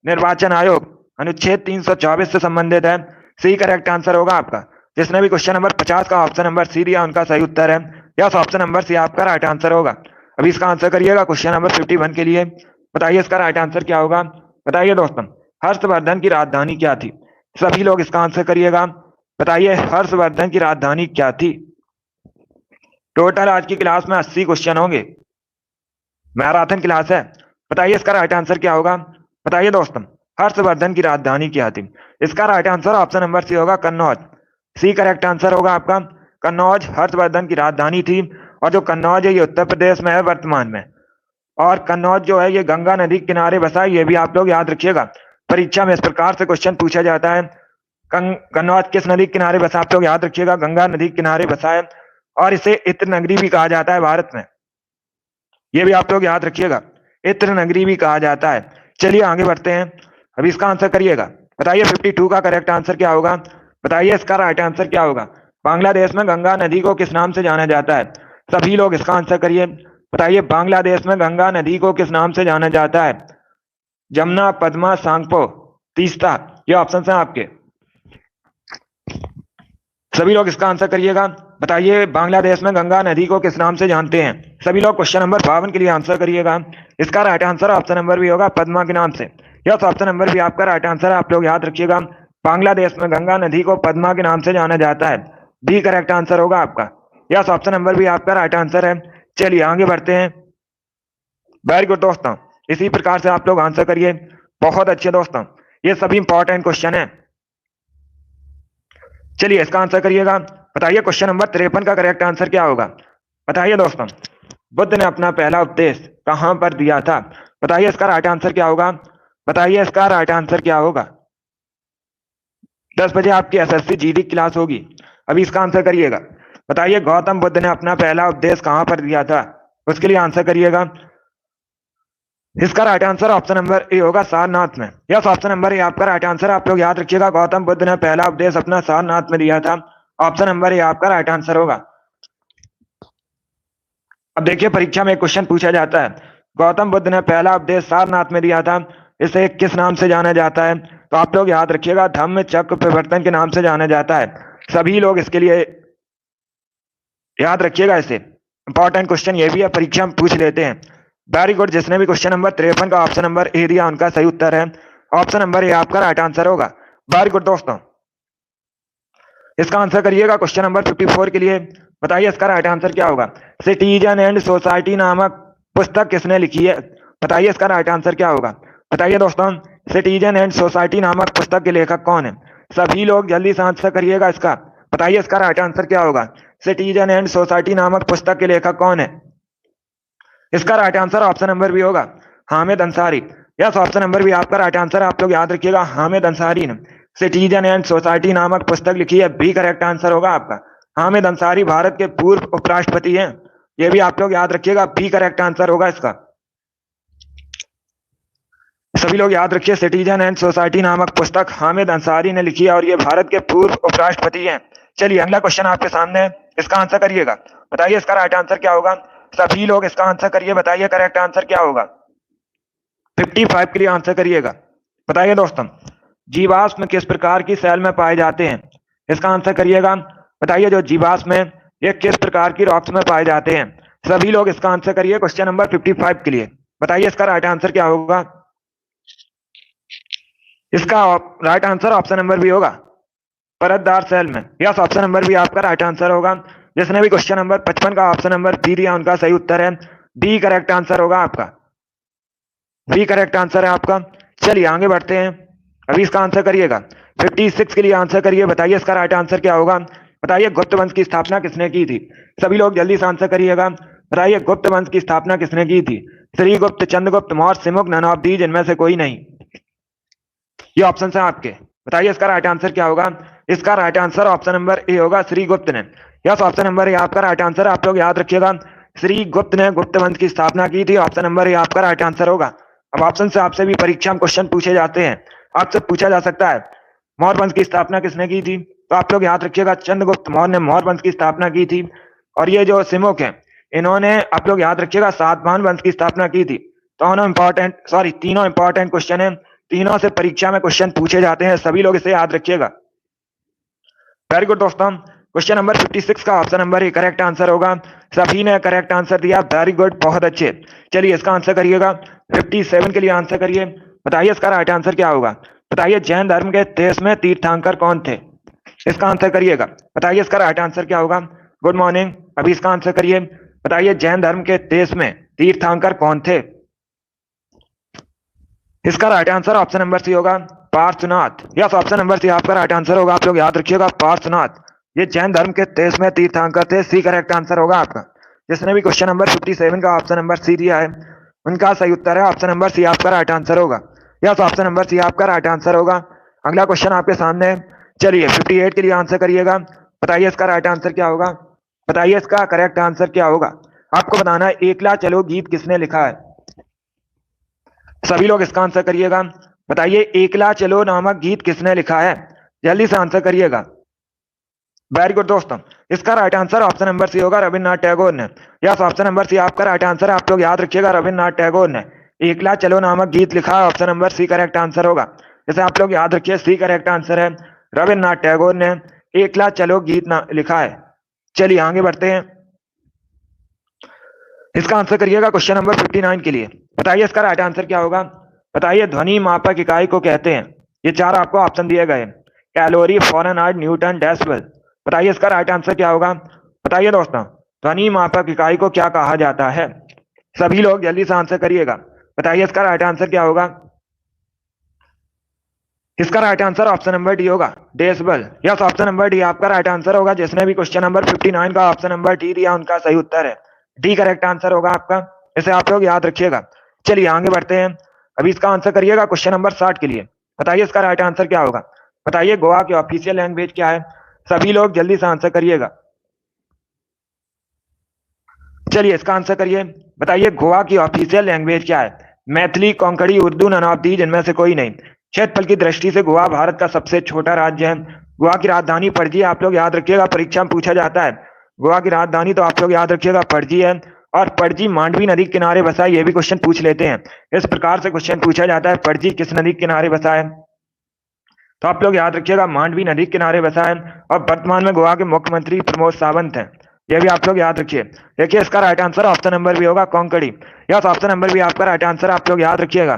निर्वाचन आयोग अनुच्छेद 324 से संबंधित है। सी करेक्ट आंसर होगा आपका। जिसने भी क्वेश्चन नंबर 50 का ऑप्शन नंबर सी दिया उनका सही उत्तर है। यस, ऑप्शन नंबर सी आपका राइट आंसर होगा। अभी इसका आंसर करिएगा क्वेश्चन नंबर 51 के लिए। बताइए इसका राइट आंसर क्या होगा। बताइए दोस्तों, हर्षवर्धन की राजधानी क्या थी। सभी लोग इसका आंसर करिएगा। बताइए हर्षवर्धन की राजधानी क्या थी। टोटल आज की क्लास में 80 क्वेश्चन होंगे, मैराथन क्लास है। बताइए इसका राइट आंसर क्या होगा। बताइए दोस्तों, हर्षवर्धन की राजधानी क्या थी। इसका right answer option number C होगा, कन्नौज। सी करेक्ट आंसर होगा आपका। कन्नौज हर्षवर्धन की राजधानी थी। और जो कन्नौज है ये उत्तर प्रदेश में है वर्तमान में। और कन्नौज जो है ये गंगा नदी के किनारे बसा है, ये भी आप लोग याद रखिएगा। परीक्षा में इस प्रकार से क्वेश्चन पूछा जाता है। कन्नौज किस नदी के किनारे बसा, आप लोग याद रखिएगा, गंगा नदी के किनारे बसा है। और इसे इत्र नगरी भी कहा जाता है भारत में, ये भी आप लोग याद रखिएगा, इत्र नगरी भी कहा जाता है। चलिए आगे बढ़ते हैं, अभी इसका आंसर करिएगा। बताइए 52 का करेक्ट आंसर क्या होगा। बताइए इसका राइट आंसर क्या होगा। बांग्लादेश में गंगा नदी को किस नाम से जाना जाता है। सभी लोग इसका आंसर करिए। बताइए बांग्लादेश में गंगा नदी को किस नाम से जाना जाता है। जमुना, पद्मा, सांगपो, तीस्ता, ये ऑप्शन है आपके। सभी लोग इसका आंसर करिएगा। बताइए बांग्लादेश में गंगा नदी को किस नाम से जानते हैं। सभी लोग क्वेश्चन नंबर 52 के लिए आंसर करिएगा। इसका right answer option number B होगा पद्मा के नाम से। यस, ऑप्शन नंबर भी आपका राइट आंसर है, आप लोग याद रखिएगा। बांग्लादेश में गंगा नदी को पद्मा के नाम से जाना जाता है, बी करेक्ट आंसर होगा आपका। यस, ऑप्शन नंबर भी आपका राइट आंसर है। चलिए आगे बढ़ते हैं। वेरी गुड दोस्तों, इसी प्रकार से आप लोग आंसर करिए। बहुत अच्छे दोस्तों, ये सभी इंपॉर्टेंट क्वेश्चन है। चलिए इसका आंसर करिएगा। बताइए क्वेश्चन नंबर 53 का करेक्ट आंसर क्या होगा। बताइए दोस्तों, बुद्ध ने अपना पहला उपदेश कहां पर दिया था। बताइए इसका राइट आंसर क्या होगा। बताइए इसका राइट आंसर क्या होगा। 10 बजे आपकी एसएससी जीडी क्लास होगी, अभी इसका आंसर करिएगा। बताइए गौतम बुद्ध ने अपना पहला उपदेश कहां पर दिया था, उसके लिए आंसर करिएगा। इसका right answer option number A होगा, सारनाथ में। यस, ऑप्शन नंबर ए आपका राइट आंसर, आप लोग याद रखिएगा। गौतम बुद्ध ने पहला उपदेश अपना सारनाथ में दिया था, ऑप्शन नंबर ए आपका राइट आंसर होगा। अब देखिए परीक्षा में एक क्वेश्चन पूछा जाता है, गौतम बुद्ध ने पहला उपदेश सारनाथ में दिया था, इसे किस नाम से जाना जाता है। तो आप लोग याद रखिएगा, धम्म चक्र प्रवर्तन के नाम से जाना जाता है। सभी लोग इसके लिए याद रखिएगा, इसे इंपॉर्टेंट क्वेश्चन ये भी है, परीक्षा में पूछ लेते हैं। वेरी गुड, जिसने भी क्वेश्चन नंबर 53 का ऑप्शन नंबर ए दिया उनका सही उत्तर है, ऑप्शन नंबर ए आपका राइट आंसर होगा। वेरी गुड दोस्तों, इसका आंसर करिएगा क्वेश्चन नंबर 54 के लिए। बताइए इसका राइट आंसर क्या होगा। सिटीजन एंड सोसाइटी नामक पुस्तक किसने लिखी है। बताइए इसका राइट आंसर क्या होगा। बताइए दोस्तों, सिटीजन एंड सोसाइटी नामक पुस्तक के लेखक कौन है। सभी लोग जल्दी से आंसर करिएगा इसका। बताइए इसका राइट आंसर क्या होगा। सिटीजन एंड सोसाइटी नामक पुस्तक के लेखक कौन है। इसका right answer option number B होगा, Hamid Ansari. Yes, option number B आपका राइट आंसर है, आप लोग याद रखिएगा, हामिद अंसारी ने सिटीजन एंड सोसाइटी नामक पुस्तक लिखी है, बी करेक्ट आंसर होगा आपका। हामिद अंसारी भारत के पूर्व उपराष्ट्रपति हैं, ये भी आप लोग याद रखिएगा, बी करेक्ट आंसर होगा इसका। सभी लोग याद रखिए, सिटीजन एंड सोसाइटी नामक पुस्तक हामिद अंसारी ने लिखी है और ये भारत के पूर्व उपराष्ट्रपति हैं। चलिए अगला क्वेश्चन आपके सामने है, इसका आंसर करिएगा। बताइए इसका राइट आंसर क्या होगा। सभी लोग इसका आंसर करिए। बताइए करेक्ट आंसर क्या होगा। 55 के लिए आंसर करिएगा। बताइए दोस्तों, जीवाश्म किस प्रकार की सेल में पाए जाते हैं। इसका आंसर करिएगा। बताइए जो जीवाश्म है ये किस प्रकार की रॉक्स में पाए जाते हैं। सभी लोग इसका आंसर करिए क्वेश्चन नंबर 55 के लिए। बताइए इसका राइट आंसर क्या होगा। इसका right answer option number B होगा, परतदार सेल में। यस, ऑप्शन नंबर भी आपका राइट आंसर होगा। जिसने भी क्वेश्चन नंबर 55 का ऑप्शन नंबर बी दिया उनका सही उत्तर है, बी करेक्ट आंसर होगा आपका, बी करेक्ट आंसर है आपका। चलिए आगे बढ़ते हैं, अभी इसका आंसर करिएगा। 56 के लिए आंसर करिए। बताइए इसका राइट आंसर क्या होगा। बताइए गुप्त वंश की स्थापना किसने की थी। सभी लोग जल्दी से आंसर करिएगा। बताइए गुप्त वंश की स्थापना किसने की थी। Srigupta, Chandragupta, Maurya, Simuk, none of these, इनमें से कोई नहीं। ये ऑप्शन है आपके। बताइए इसका राइट आंसर क्या होगा। इसका right answer option number A होगा, श्रीगुप्त ने। यस, ऑप्शन नंबर ए आपका राइट आंसर है, आप लोग याद रखिएगा, श्रीगुप्त ने गुप्त वंश की स्थापना की थी, ऑप्शन नंबर ए आपका राइट आंसर होगा। अब ऑप्शन से आपसे भी परीक्षा में क्वेश्चन पूछे जाते हैं, आपसे पूछा जा सकता है मौर्य वंश की स्थापना किसने की थी। तो आप लोग याद रखिएगा, चंद्रगुप्त मौर्य ने मौर्य वंश की स्थापना की थी। और ये जो सिमुक है इन्होंने, आप लोग याद रखिएगा, सातवाहन वंश की स्थापना की थी। तीनों इंपॉर्टेंट क्वेश्चन है, तीनों से परीक्षा में क्वेश्चन पूछे जाते हैं, सभी लोग इसे याद रखिएगा। वेरी गुड दोस्तों, क्वेश्चन नंबर 56 का option number A correct answer होगा। सभी ने करेक्ट आंसर दिया, वेरी गुड, बहुत अच्छे। चलिए इसका आंसर करिएगा। 57 के लिए आंसर करिए। बताइए इसका राइट आंसर क्या होगा। बताइए जैन धर्म के 23वें तीर्थंकर कौन थे। इसका आंसर करिएगा। बताइए इसका राइट आंसर क्या होगा। गुड मॉर्निंग, अभी इसका आंसर करिए। बताइए जैन धर्म के 23वें तीर्थंकर कौन थे। इसका right answer option number C होगा, Parshvanath. Yes, option number C आपका राइट आंसर होगा, आप लोग याद रखिएगा, पार्श्वनाथ। ये जैन धर्म के 23वें तीर्थंकर थे, सी करेक्ट आंसर होगा आपका। जिसने भी क्वेश्चन नंबर 57 का ऑप्शन नंबर सी दिया है उनका सही उत्तर है ऑप्शन नंबर सी आपका राइट आंसर होगा। यस, ऑप्शन नंबर सी आपका राइट आंसर होगा। अगला क्वेश्चन आपके सामने है। चलिए 58 के लिए आंसर करिएगा। बताइए इसका राइट आंसर क्या होगा। बताइए इसका करेक्ट आंसर क्या होगा। आपको बताना है एकला चलो गीत किसने लिखा है। सभी लोग इसका आंसर करिएगा। बताइए एकला चलो नामक गीत किसने लिखा है। जल्दी से आंसर करिएगा। वेरी गुड दोस्तों, इसका right answer option number C होगा, रविन्द्रनाथ टैगोर ने। यस, ऑप्शन नंबर सी आपका राइट आंसर है। आप लोग याद रखिएगा, रविन्द्रनाथ टैगोर ने एकला चलो नामक गीत लिखा है। Option number C correct answer होगा। जैसे आप लोग याद रखिए, सी करेक्ट आंसर है। रविन्द्रनाथ टैगोर ने एकला चलो गीत लिखा है। चलिए आगे बढ़ते हैं। इसका आंसर करिएगा क्वेश्चन नंबर 59 के लिए। बताइए इसका राइट आंसर क्या होगा। बताइए ध्वनि मापक इकाई को कहते हैं। ये चार आपको ऑप्शन दिए गए। Calorie, Fahrenheit, Newton, decibel. बताइए इसका राइट आंसर क्या होगा। बताइए दोस्तों, ध्वनि मापक इकाई को क्या कहा जाता है। सभी लोग जल्दी से आंसर करिएगा। बताइए इसका राइट आंसर क्या होगा। इसका right answer option number D होगा, decibel. Yes, option number D आपका राइट आंसर होगा। जिसने भी क्वेश्चन नंबर 59 का ऑप्शन नंबर डी दिया उनका सही उत्तर है। डी करेक्ट आंसर होगा आपका। इसे आप लोग याद रखिएगा। चलिए आगे बढ़ते हैं। अभी इसका आंसर करिएगा क्वेश्चन नंबर 60 के लिए। बताइए इसका राइट आंसर क्या होगा। बताइए गोवा की ऑफिशियल लैंग्वेज क्या है। सभी लोग जल्दी से आंसर करिएगा। चलिए इसका आंसर करिए। बताइए गोवा की ऑफिशियल लैंग्वेज क्या है। Maithili, Konkani, Urdu, none of these, इनमें से कोई नहीं। क्षेत्रफल की दृष्टि से गोवा भारत का सबसे छोटा राज्य है। गोवा की राजधानी पणजी है। आप लोग याद रखिएगा, परीक्षा में पूछा जाता है। गोवा की राजधानी तो आप लोग याद रखिएगा पणजी है। और पणजी मांडवी नदी के किनारे बसा है। यह भी क्वेश्चन पूछ लेते हैं। इस प्रकार से क्वेश्चन पूछा जाता है, पणजी किस नदी के किनारे बसा है। तो आप लोग याद रखिएगा मांडवी नदी के किनारे बसा है। और वर्तमान में गोवा के मुख्यमंत्री प्रमोद सावंत हैं। यह भी आप लोग याद रखिए। देखिए इसका right answer option number B होगा, Konkani. Yes, option number B आपका राइट आंसर। आप लोग याद रखिएगा,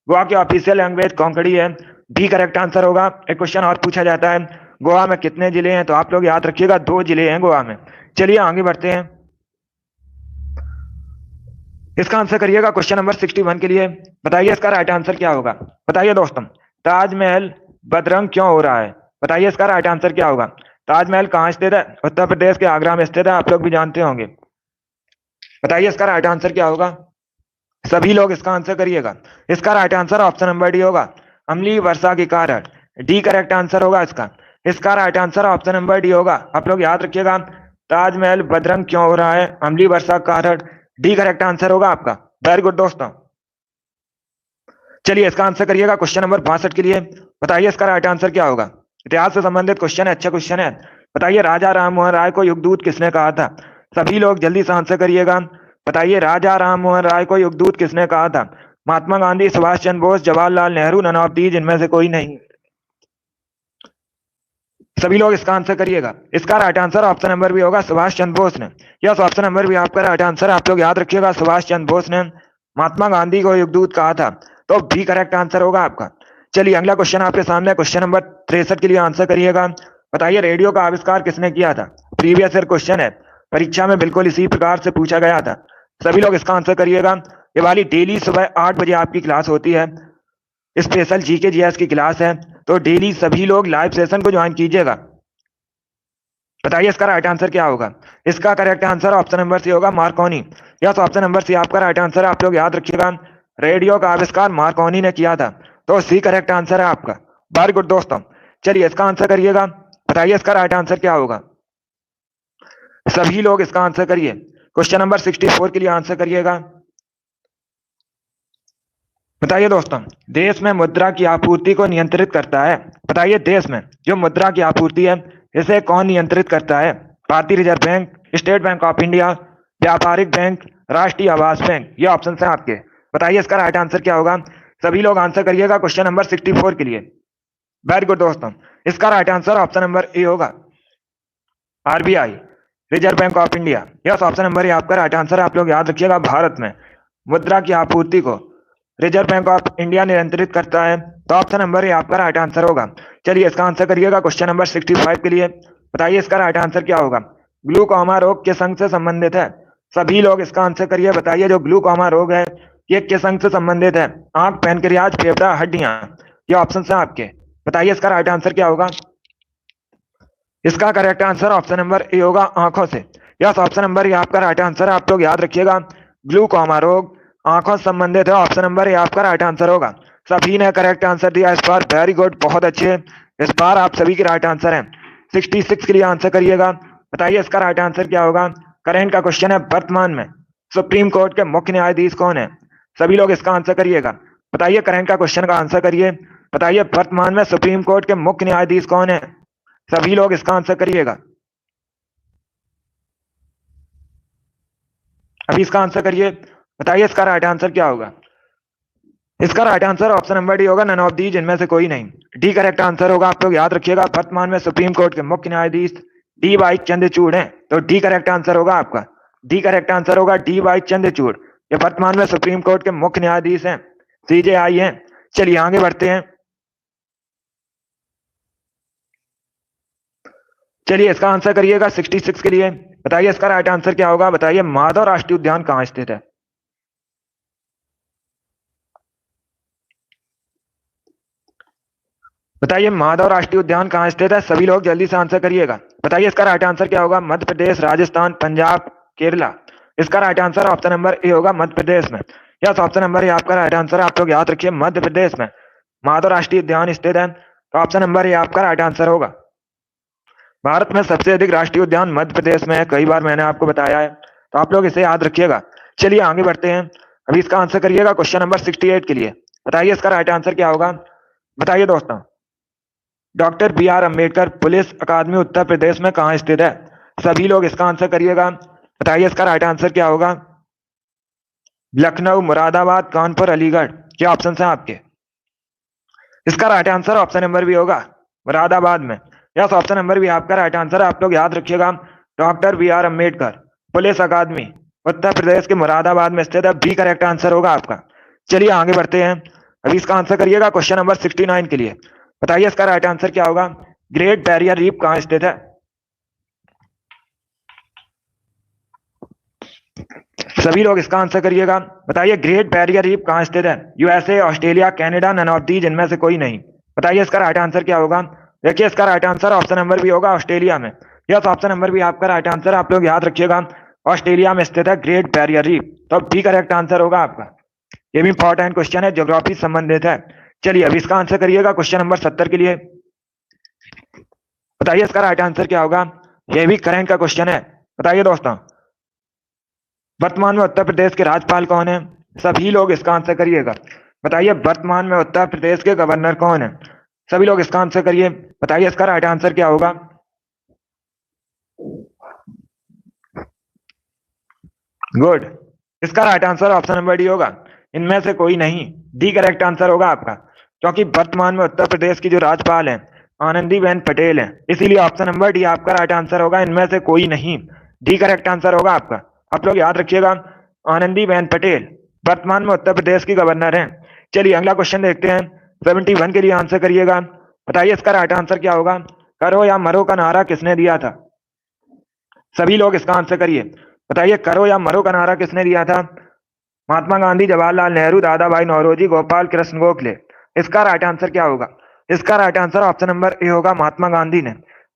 गोवा की ऑफिशियल लैंग्वेज कोंकणी है। डी करेक्ट आंसर होगा। एक क्वेश्चन और पूछा जाता है, गोवा में कितने जिले हैं। तो आप लोग याद रखिएगा 2 जिले हैं गोवा में। चलिए आगे बढ़ते हैं। इसका आंसर करिएगा क्वेश्चन नंबर 61 के लिए। बताइए इसका राइट आंसर क्या होगा। बताइए दोस्तों, ताजमहल बदरंग क्यों हो रहा है। बताइए इसका राइट आंसर क्या होगा। ताजमहल कहाँ स्थित है। उत्तर प्रदेश के आगरा में स्थित है। आप लोग भी जानते होंगे। बताइए इसका राइट आंसर क्या होगा। सभी लोग इसका आंसर करिएगा। इसका right answer option number D होगा, अम्लीय वर्षा के कारण। डी करेक्ट आंसर होगा इसका। इसका right answer option number D होगा। आप लोग याद रखिएगा, ताजमहल बदरंग क्यों हो रहा है, अम्लीय वर्षा के कारण। डी करेक्ट आंसर होगा आपका। वेरी गुड दोस्तों। चलिए इसका आंसर करिएगा क्वेश्चन नंबर 62 के लिए। बताइए इसका राइट आंसर क्या होगा। इतिहास से संबंधित क्वेश्चन है, अच्छा क्वेश्चन है। बताइए राजा राम मोहन राय को युगदूत किसने कहा था। सभी लोग जल्दी से आंसर करिएगा। बताइए राजा राम मोहन राय को युगदूत किसने कहा था। Mahatma Gandhi, Subhash Chandra Bose, Jawaharlal Nehru, none of these, इनमें से कोई नहीं। सभी लोग इसका आंसर करिएगा। इसका right answer option number B होगा, सुभाष चंद्र बोस ने। यस, ऑप्शन नंबर भी आपका राइट आंसर। आप लोग याद रखिएगा, सुभाष चंद्र बोस ने महात्मा गांधी को युगदूत कहा था। तो भी करेक्ट आंसर होगा आपका। चलिए अगला क्वेश्चन आपके सामने, क्वेश्चन नंबर 63 के लिए आंसर करिएगा। बताइए रेडियो का आविष्कार किसने किया था। प्रीवियस ईयर क्वेश्चन है, परीक्षा में बिल्कुल इसी प्रकार से पूछा गया था। सभी लोग इसका आंसर करिएगा। ये वाली डेली सुबह 8 बजे आपकी क्लास होती है। स्पेशल जीके जीएस की क्लास है। तो डेली सभी लोग लाइव सेशन को ज्वाइन कीजिएगा। बताइए इसका राइट आंसर क्या होगा। इसका correct answer option number C होगा, Marconi. Yes, option number C आपका राइट आंसर है। आप लोग याद रखिएगा, रेडियो का आविष्कार मार्कोनी ने किया था। तो सी करेक्ट आंसर है आपका। वेरी गुड दोस्तों। चलिए इसका आंसर करिएगा। बताइए इसका राइट आंसर क्या होगा। सभी लोग इसका आंसर करिए। क्वेश्चन नंबर 64 के लिए आंसर करिएगा। बताइए दोस्तों, देश में मुद्रा की आपूर्ति को नियंत्रित करता है। बताइए देश में जो मुद्रा की आपूर्ति है इसे कौन नियंत्रित करता है। भारतीय reserve bank, state bank of India, व्यापारिक बैंक, राष्ट्रीय आवास बैंक। ये ऑप्शन है आपके। बताइए इसका राइट आंसर क्या होगा। सभी लोग आंसर करिएगा क्वेश्चन नंबर 64 के लिए। वेरी गुड दोस्तों। इसका right answer option number A होगा, RBI, Reserve Bank of India. Yes, option number A आपका राइट आंसर। आप लोग याद रखिएगा, भारत में मुद्रा की आपूर्ति को रिजर्व बैंक ऑफ इंडिया नियंत्रित करता है। तो ऑप्शन नंबर ए आपका राइट आंसर होगा। चलिए इसका आंसर करिएगा क्वेश्चन नंबर 65 के लिए। बताइए इसका राइट आंसर क्या होगा। ग्लूकोमा रोग किस अंग से संबंधित है। सभी लोग इसका आंसर करिए। बताइए जो ग्लूकोमा रोग है ये किस अंग से संबंधित है। आंख, पैनक्रियाज, फेफड़ा, हड्डियां। ये ऑप्शन है आपके। बताइए इसका राइट आंसर क्या होगा। इसका correct answer option number A होगा, आंखों से। यस, ऑप्शन नंबर ए आपका राइट आंसर है। आप लोग याद रखिएगा, ग्लूकोमा रोग आंखों से संबंधित है। ऑप्शन नंबर ए आपका राइट आंसर होगा। सभी ने करेक्ट आंसर दिया इस बार, वेरी गुड, बहुत अच्छे। इस बार आप सभी के राइट आंसर है। 66 के लिए आंसर करिएगा। बताइए इसका राइट आंसर क्या होगा। करेंट का क्वेश्चन है, वर्तमान में सुप्रीम कोर्ट के मुख्य न्यायाधीश कौन है। सभी लोग इसका आंसर करिएगा। बताइए करेंट का क्वेश्चन का आंसर करिए। बताइए वर्तमान में सुप्रीम कोर्ट के मुख्य न्यायाधीश कौन है। सभी लोग इसका आंसर करिएगा। अभी इसका आंसर करिए। बताइए इसका राइट आंसर क्या होगा। इसका right answer option number D होगा, नन ऑफ दी, जिनमें से कोई नहीं। डी करेक्ट आंसर होगा। आप लोग याद रखिएगा, वर्तमान में सुप्रीम कोर्ट के मुख्य न्यायाधीश डी वाई चंद्रचूड़ हैं, तो डी करेक्ट आंसर होगा आपका। डी करेक्ट आंसर होगा, डी वाई चंद्रचूड़। ये वर्तमान में सुप्रीम कोर्ट के मुख्य न्यायाधीश हैं, सीजेआई हैं। चलिए आगे बढ़ते हैं। चलिए इसका आंसर करिएगा 66 के लिए। बताइए इसका राइट आंसर क्या होगा। बताइए माधव राष्ट्रीय उद्यान कहाँ स्थित है। बताइए माधव राष्ट्रीय उद्यान कहाँ स्थित है। सभी लोग जल्दी से आंसर करिएगा। बताइए इसका राइट आंसर क्या होगा। मध्य प्रदेश, राजस्थान, पंजाब, केरला। इसका right answer option number A होगा, मध्य प्रदेश में। यस, ऑप्शन नंबर ए आपका राइट आंसर। आप लोग याद रखिए, मध्य प्रदेश में माधव राष्ट्रीय उद्यान स्थित है, तो ऑप्शन नंबर ए आपका राइट आंसर होगा। भारत में सबसे अधिक राष्ट्रीय उद्यान मध्य प्रदेश में है, कई बार मैंने आपको बताया है, तो आप लोग इसे याद रखिएगा। चलिए आगे बढ़ते हैं। अभी इसका आंसर करिएगा क्वेश्चन नंबर 68 के लिए। बताइए इसका राइट आंसर क्या होगा। बताइए दोस्तों, doctor B R Ambedkar police अकादमी उत्तर प्रदेश में कहाँ स्थित है। सभी लोग इसका आंसर करिएगा। बताइए इसका राइट आंसर क्या होगा। लखनऊ, मुरादाबाद, कानपुर, अलीगढ़, क्या ऑप्शन है आपके। इसका right answer option number B होगा, मुरादाबाद में। यस, ऑप्शन नंबर बी आपका राइट आंसर। आप लोग याद रखिएगा, doctor B R Ambedkar police अकादमी उत्तर प्रदेश के मुरादाबाद में स्थित है, बी करेक्ट आंसर होगा आपका। चलिए आगे बढ़ते हैं। अभी इसका आंसर करिएगा क्वेश्चन नंबर 69 के लिए। बताइए इसका राइट आंसर क्या होगा। ग्रेट बैरियर रीफ कहाँ स्थित है। सभी लोग इसका आंसर करिएगा। बताइए ग्रेट बैरियर रीफ कहाँ स्थित है। USA, Australia, Canada, none of the, जिनमें से कोई नहीं। बताइए इसका राइट आंसर क्या होगा। देखिए इसका right answer option number B होगा, ऑस्ट्रेलिया में। यस, ऑप्शन नंबर बी आपका राइट आंसर। आप लोग याद रखिएगा, ऑस्ट्रेलिया में स्थित है ग्रेट बैरियर रीफ, तो बी करेक्ट आंसर होगा आपका। ये भी इंपॉर्टेंट क्वेश्चन है, ज्योग्राफी संबंधित है। चलिए अभी इसका आंसर करिएगा क्वेश्चन नंबर 70 के लिए। बताइए इसका राइट आंसर क्या होगा। ये भी करंट का क्वेश्चन है। बताइए दोस्तों, वर्तमान में उत्तर प्रदेश के राज्यपाल कौन है। सभी लोग इसका आंसर करिएगा। बताइए वर्तमान में उत्तर प्रदेश के गवर्नर कौन है। सभी लोग इसका आंसर करिए। बताइए इसका राइट आंसर क्या होगा। गुड, इसका right answer option number D होगा, इनमें से कोई नहीं। डी करेक्ट आंसर होगा आपका, क्योंकि वर्तमान में उत्तर प्रदेश की जो राज्यपाल है आनंदीबेन पटेल है, इसीलिए ऑप्शन नंबर डी आपका राइट आंसर होगा, इनमें से कोई नहीं। डी करेक्ट आंसर होगा आपका। आप लोग याद रखिएगा, आनंदीबेन पटेल वर्तमान में उत्तर प्रदेश की गवर्नर हैं। चलिए अगला क्वेश्चन देखते हैं। 71 के लिए आंसर करिएगा। बताइए इसका राइट आंसर क्या होगा। करो या मरो का नारा किसने दिया था। सभी लोग इसका आंसर करिए। बताइए करो या मरो का नारा किसने दिया था। महात्मा गांधी, जवाहरलाल नेहरू, दादा भाई नौरोजी, गोपाल कृष्ण गोखले। इसका राइट आंसर क्या होगा। इसका right answer option number A होगा, महात्मा गांधी ने।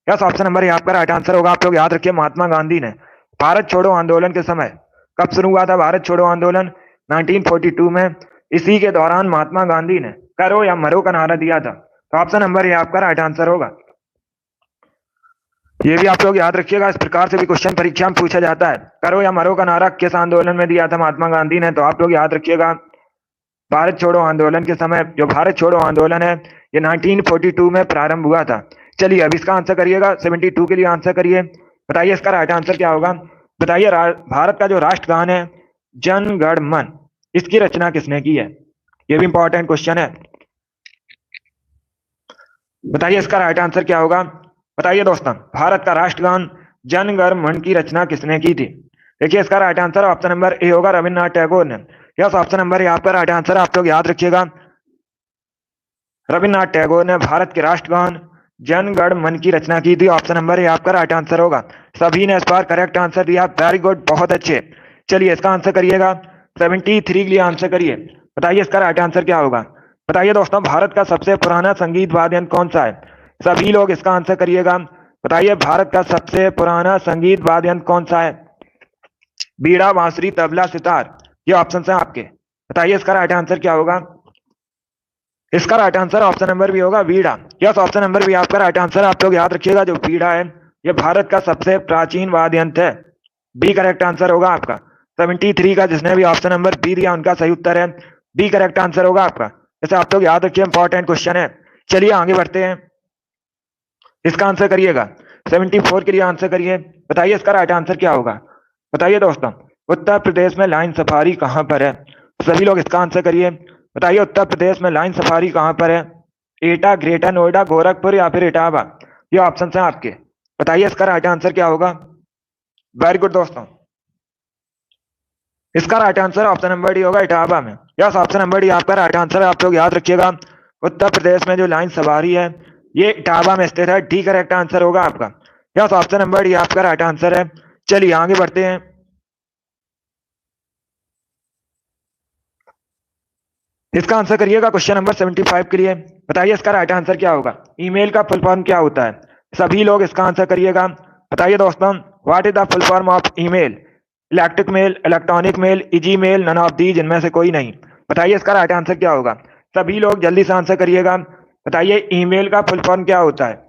यस, ऑप्शन नंबर ए आपका राइट आंसर होगा। आप लोग याद रखिए, महात्मा गांधी ने। भारत छोड़ो आंदोलन के समय कब शुरू हुआ था भारत छोड़ो आंदोलन। 1942 में। इसी के दौरान महात्मा गांधी ने करो या मरो का नारा दिया था, तो ऑप्शन नंबर ए आपका राइट आंसर होगा। ये भी आप लोग याद रखिएगा, इस प्रकार से भी क्वेश्चन परीक्षा में पूछा जाता है। करो या मरो का नारा किस आंदोलन में दिया था महात्मा गांधी ने, तो आप लोग याद रखिएगा, भारत छोड़ो आंदोलन के समय। जो भारत छोड़ो आंदोलन है ये 1942 में प्रारंभ हुआ था। चलिए अब इसका आंसर करिएगा। 72 के लिए आंसर करिए। बताइए इसका राइट आंसर क्या होगा। बताइए भारत का जो राष्ट्रगान है जन गण मन, इसकी रचना किसने की है। ये भी इंपॉर्टेंट क्वेश्चन है। बताइए इसका राइट आंसर क्या होगा। बताइए दोस्तों, भारत का राष्ट्रगान जन गण मन की रचना किसने की थी। देखिए इसका right answer option number A होगा, रविन्द्रनाथ टैगोर ने। यस, ऑप्शन नंबर ए आपका राइट आंसर। आप लोग याद रखिएगा, रविन्द्रनाथ टैगोर ने भारत के राष्ट्रगान जन गण मन की रचना की थी। ऑप्शन नंबर ए आपका राइट आंसर होगा। सभी ने इस बार करेक्ट आंसर दिया, वेरी गुड, बहुत अच्छे। चलिए इसका आंसर करिएगा। 73 के लिए आंसर करिए। बताइए इसका राइट आंसर क्या होगा। बताइए दोस्तों, भारत का सबसे पुराना संगीत वाद्य यंत्र कौन सा है। सभी लोग इसका आंसर करिएगा। बताइए भारत का सबसे पुराना संगीत वाद्य यंत्र कौन सा है। बीड़ा, बांसुरी, तबला, सितार, ये ऑप्शन है आपके। बताइए इसका राइट आंसर क्या होगा। इसका right answer option number B होगा बीड़ा। यस, ऑप्शन नंबर बी आपका राइट आंसर। आप लोग याद रखिएगा जो बीड़ा है ये भारत का सबसे प्राचीन वाद्य यंत्र है। बी करेक्ट आंसर होगा आपका। 73 का जिसने भी ऑप्शन नंबर बी दिया उनका सही उत्तर है बी करेक्ट आंसर होगा आपका। जैसे आप लोग याद रखिए, इंपॉर्टेंट क्वेश्चन है। चलिए आगे बढ़ते हैं, इसका आंसर करिएगा। 74 के लिए आंसर करिए। बताइए इसका राइट आंसर क्या होगा। बताइए दोस्तों, उत्तर प्रदेश में लाइन सफारी कहां पर है। सभी लोग इसका आंसर करिए। बताइए उत्तर प्रदेश में लाइन सफारी कहां पर है। एटा, ग्रेटर नोएडा, गोरखपुर या फिर इटावा। ये ऑप्शन है आपके। बताइए इसका राइट आंसर क्या होगा। वेरी गुड दोस्तों, इसका right answer option number D होगा, इटावा में। यस, ऑप्शन नंबर डी आपका राइट आंसर है। आप लोग याद रखिएगा उत्तर प्रदेश में जो लाइन सवारी है ये इटावा में स्थित है। डी करेक्ट आंसर होगा आपका। यस, ऑप्शन नंबर डी आपका राइट आंसर है। चलिए आगे बढ़ते हैं, इसका आंसर करिएगा क्वेश्चन नंबर 75 के लिए। बताइए इसका राइट आंसर क्या होगा। ईमेल का फुल फॉर्म क्या होता है। सभी लोग इसका आंसर करिएगा। बताइए दोस्तों, what is the full form of email. Electric mail, electronic mail, easy mail, none of these, इनमें से कोई नहीं। बताइए इसका राइट आंसर क्या होगा। सभी लोग जल्दी से आंसर करिएगा। बताइए ईमेल का फुल फॉर्म क्या होता है।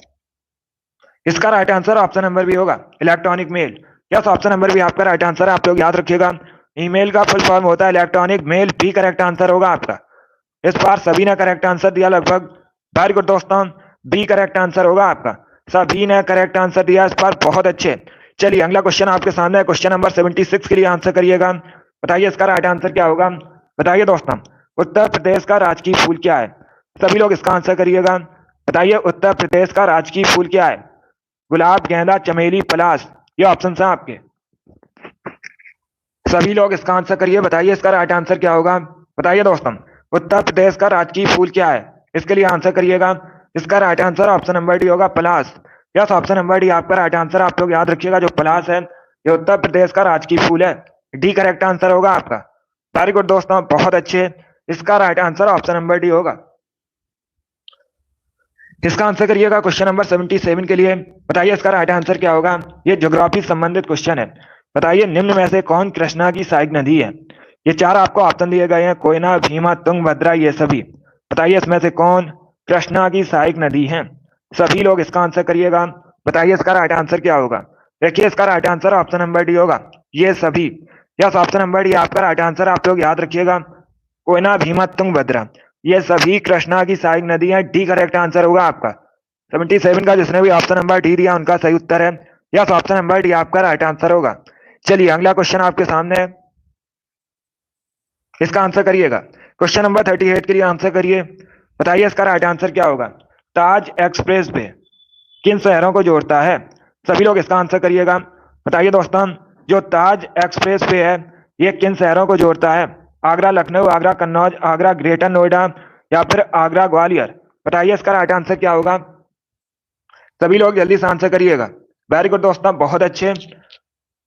इसका right answer option number B होगा, electronic mail. Yes, option number B आपका राइट आंसर है। आप लोग याद रखिएगा ईमेल का फुल फॉर्म होता है इलेक्ट्रॉनिक मेल। भी करेक्ट आंसर होगा आपका। इस बार सभी ने करेक्ट आंसर दिया लगभग। वेरी गुड दोस्तों, बी करेक्ट आंसर होगा आपका। सभी ने करेक्ट आंसर दिया इस बार, बहुत अच्छे। चलिए अगला क्वेश्चन आपके सामने है, क्वेश्चन नंबर 76 के लिए आंसर करिएगा। बताइए इसका राइट आंसर क्या होगा। बताइए दोस्तों, उत्तर प्रदेश का राजकीय फूल क्या है। सभी लोग इसका आंसर करिएगा। बताइए उत्तर प्रदेश का राजकीय फूल क्या है। गुलाब, गेंदा, चमेली, पलाश। ये ऑप्शन है आपके। सभी लोग इसका आंसर करिए। बताइए इसका राइट आंसर क्या होगा। बताइए दोस्तों, उत्तर प्रदेश का राजकीय फूल क्या है। इसके लिए आंसर करिएगा। इसका right answer option number D होगा, पलाश। यस, ऑप्शन नंबर डी आपका राइट आंसर। आप लोग याद रखिएगा जो पलाश है ये उत्तर प्रदेश का राजकीय फूल है। डी करेक्ट आंसर होगा आपका। वेरी गुड दोस्तों, बहुत अच्छे। इसका right answer option number D होगा। इसका आंसर करिएगा क्वेश्चन नंबर 77 के लिए। बताइए इसका राइट आंसर क्या होगा। ये ज्योग्राफी संबंधित क्वेश्चन है। बताइए निम्न में से कौन कृष्णा की सहायक नदी है। ये चार आपको ऑप्शन दिए गए हैं, कोयना, भीमा, तुंगभद्रा, ये सभी। बताइए इसमें से कौन कृष्णा की सहायक नदी है। सभी लोग इसका आंसर करिएगा। बताइए इसका राइट आंसर क्या होगा। देखिए इसका right answer option number D होगा, ये सभी। यस, ऑप्शन नंबर डी आपका राइट आंसर। आप लोग याद रखिएगा कोयना, भीमा, तुंगभद्रा ये सभी कृष्णा की सहायक नदी है। डी करेक्ट आंसर होगा आपका। 77 का जिसने भी ऑप्शन नंबर डी दिया उनका सही उत्तर है। यस, ऑप्शन नंबर डी आपका राइट आंसर होगा। चलिए अगला क्वेश्चन आपके सामने है, इसका आंसर करिएगा। क्वेश्चन नंबर 38 के लिए आंसर करिए। बताइए इसका राइट आंसर क्या होगा। ताज एक्सप्रेस वे किन शहरों को जोड़ता है। सभी लोग इसका आंसर करिएगा। बताइए दोस्तों, जो ताज एक्सप्रेस वे है ये किन शहरों को जोड़ता है। आगरा, लखनऊ, आगरा कन्नौज, आगरा ग्रेटर नोएडा या फिर आगरा ग्वालियर। बताइए इसका राइट आंसर क्या होगा। सभी लोग जल्दी से आंसर करिएगा। वेरी गुड दोस्तों, बहुत अच्छे।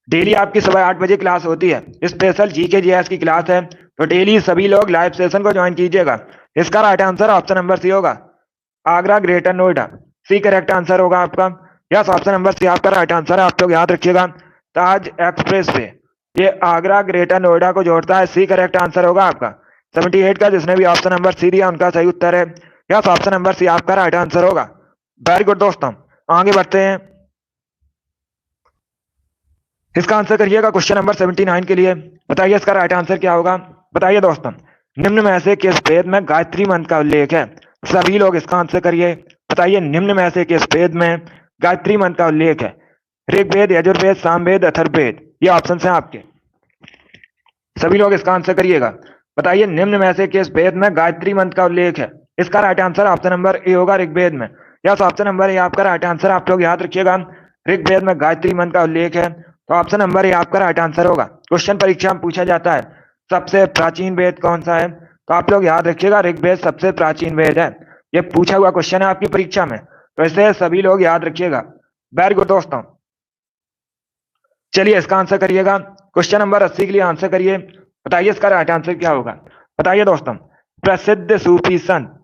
डेली आपकी सुबह 8 बजे क्लास होती है, स्पेशल जीके जीएस की क्लास है, तो डेली सभी लोग लाइव सेशन को ज्वाइन कीजिएगा। इसका right answer option number C होगा, Agra greater Noida. C correct answer होगा आपका। यस, ऑप्शन नंबर सी आपका राइट आंसर है। आप लोग याद रखिएगा ताज एक्सप्रेस वे ये आगरा ग्रेटर नोएडा को जोड़ता है। सी करेक्ट आंसर होगा आपका। 78 का जिसने भी ऑप्शन नंबर सी दिया उनका सही उत्तर है। यस, ऑप्शन नंबर सी आपका राइट आंसर होगा। वेरी गुड दोस्तों, आगे बढ़ते हैं। इसका आंसर करिएगा क्वेश्चन नंबर 79 के लिए। बताइए इसका राइट आंसर क्या होगा। बताइए दोस्तों, निम्न में से किस वेद में गायत्री मंत्र का उल्लेख है। सभी लोग इसका आंसर करिए। बताइए निम्न में से किस वेद में गायत्री मंत्र का उल्लेख है। ऋग्वेद, यजुर्वेद, सामवेद, अथर्ववेद। ये ऑप्शन है आपके। सभी लोग इसका आंसर करिएगा। बताइए निम्न में से किस वेद में गायत्री मंत्र का उल्लेख है। इसका right answer option number A होगा, ऋग्वेद में। यस, ऑप्शन नंबर ए आपका राइट आंसर। आप लोग याद रखिएगा ऋग्वेद में गायत्री मंत्र का उल्लेख है, तो ऑप्शन नंबर ए आपका राइट आंसर होगा। क्वेश्चन परीक्षा में पूछा जाता है सबसे प्राचीन वेद कौन सा है, तो आप लोग याद रखिएगा ऋग्वेद सबसे प्राचीन वेद है। ये पूछा हुआ क्वेश्चन है आपकी परीक्षा में, तो इसे सभी लोग याद रखिएगा। वेरी गुड दोस्तों, चलिए इसका आंसर करिएगा। क्वेश्चन नंबर 80 के लिए आंसर करिए। बताइए इसका राइट आंसर क्या होगा। बताइए दोस्तों, प्रसिद्ध सूफी संत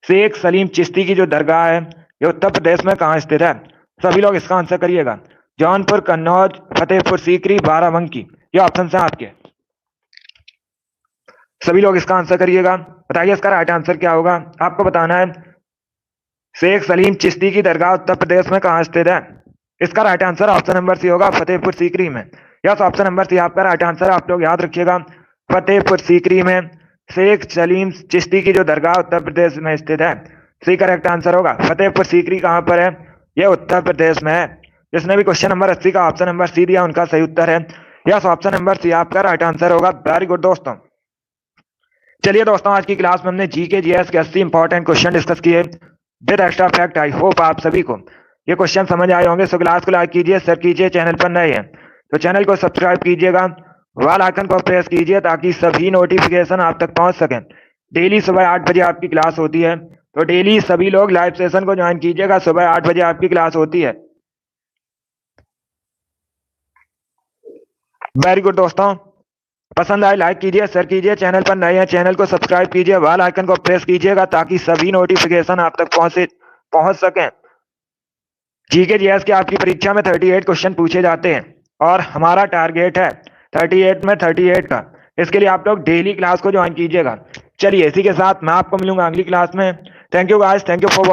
शेख सलीम चिश्ती की जो दरगाह है ये उत्तर प्रदेश में कहाँ स्थित है। सभी लोग इसका आंसर करिएगा। जौनपुर, कन्नौज, फतेहपुर सीकरी, बाराबंकी। ये ऑप्शन है आपके। सभी लोग इसका आंसर करिएगा। बताइए इसका राइट आंसर क्या होगा। आपको बताना है शेख सलीम चिश्ती की दरगाह उत्तर प्रदेश में कहाँ स्थित है। इसका right answer option number C होगा, फतेहपुर सीकरी में। यस, ऑप्शन नंबर सी आपका राइट आंसर। आप लोग याद रखिएगा, फतेहपुर सीकरी में शेख सलीम चिश्ती की जो दरगाह उत्तर प्रदेश में स्थित है। सी करेक्ट आंसर होगा। फतेहपुर सीकरी कहाँ पर है? यह उत्तर प्रदेश में है। जिसने भी क्वेश्चन नंबर 80 का ऑप्शन नंबर सी दिया उनका सही उत्तर है। यस, ऑप्शन नंबर सी आपका राइट आंसर होगा। वेरी गुड दोस्तों। चलिए दोस्तों, आज की क्लास में हमने जीके जीएस के 80 इंपॉर्टेंट क्वेश्चन डिस्कस किए with extra fact. I hope आप सभी को ये क्वेश्चन समझ आए होंगे। सो क्लास को लाइक कीजिए, शेयर कीजिए। चैनल पर नए हैं तो चैनल को सब्सक्राइब कीजिएगा, बेल आइकन को प्रेस कीजिए ताकि सभी नोटिफिकेशन आप तक पहुंच सकें। डेली सुबह 8 बजे आपकी क्लास होती है, तो डेली सभी लोग लाइव सेशन को ज्वाइन कीजिएगा। सुबह 8 बजे आपकी क्लास होती है। वेरी गुड दोस्तों, पसंद आए लाइक कीजिए, शेयर कीजिए। चैनल पर नए हैं चैनल को सब्सक्राइब कीजिए, बेल आइकन को प्रेस कीजिएगा ताकि सभी नोटिफिकेशन आप तक पहुंच सकें। जीके जीएस की आपकी परीक्षा में 38 क्वेश्चन पूछे जाते हैं और हमारा टारगेट है 38 में 38 का। इसके लिए आप लोग डेली क्लास को ज्वाइन कीजिएगा। चलिए, इसी के साथ मैं आपको मिलूंगा अगली क्लास में। Thank you guys, thank you for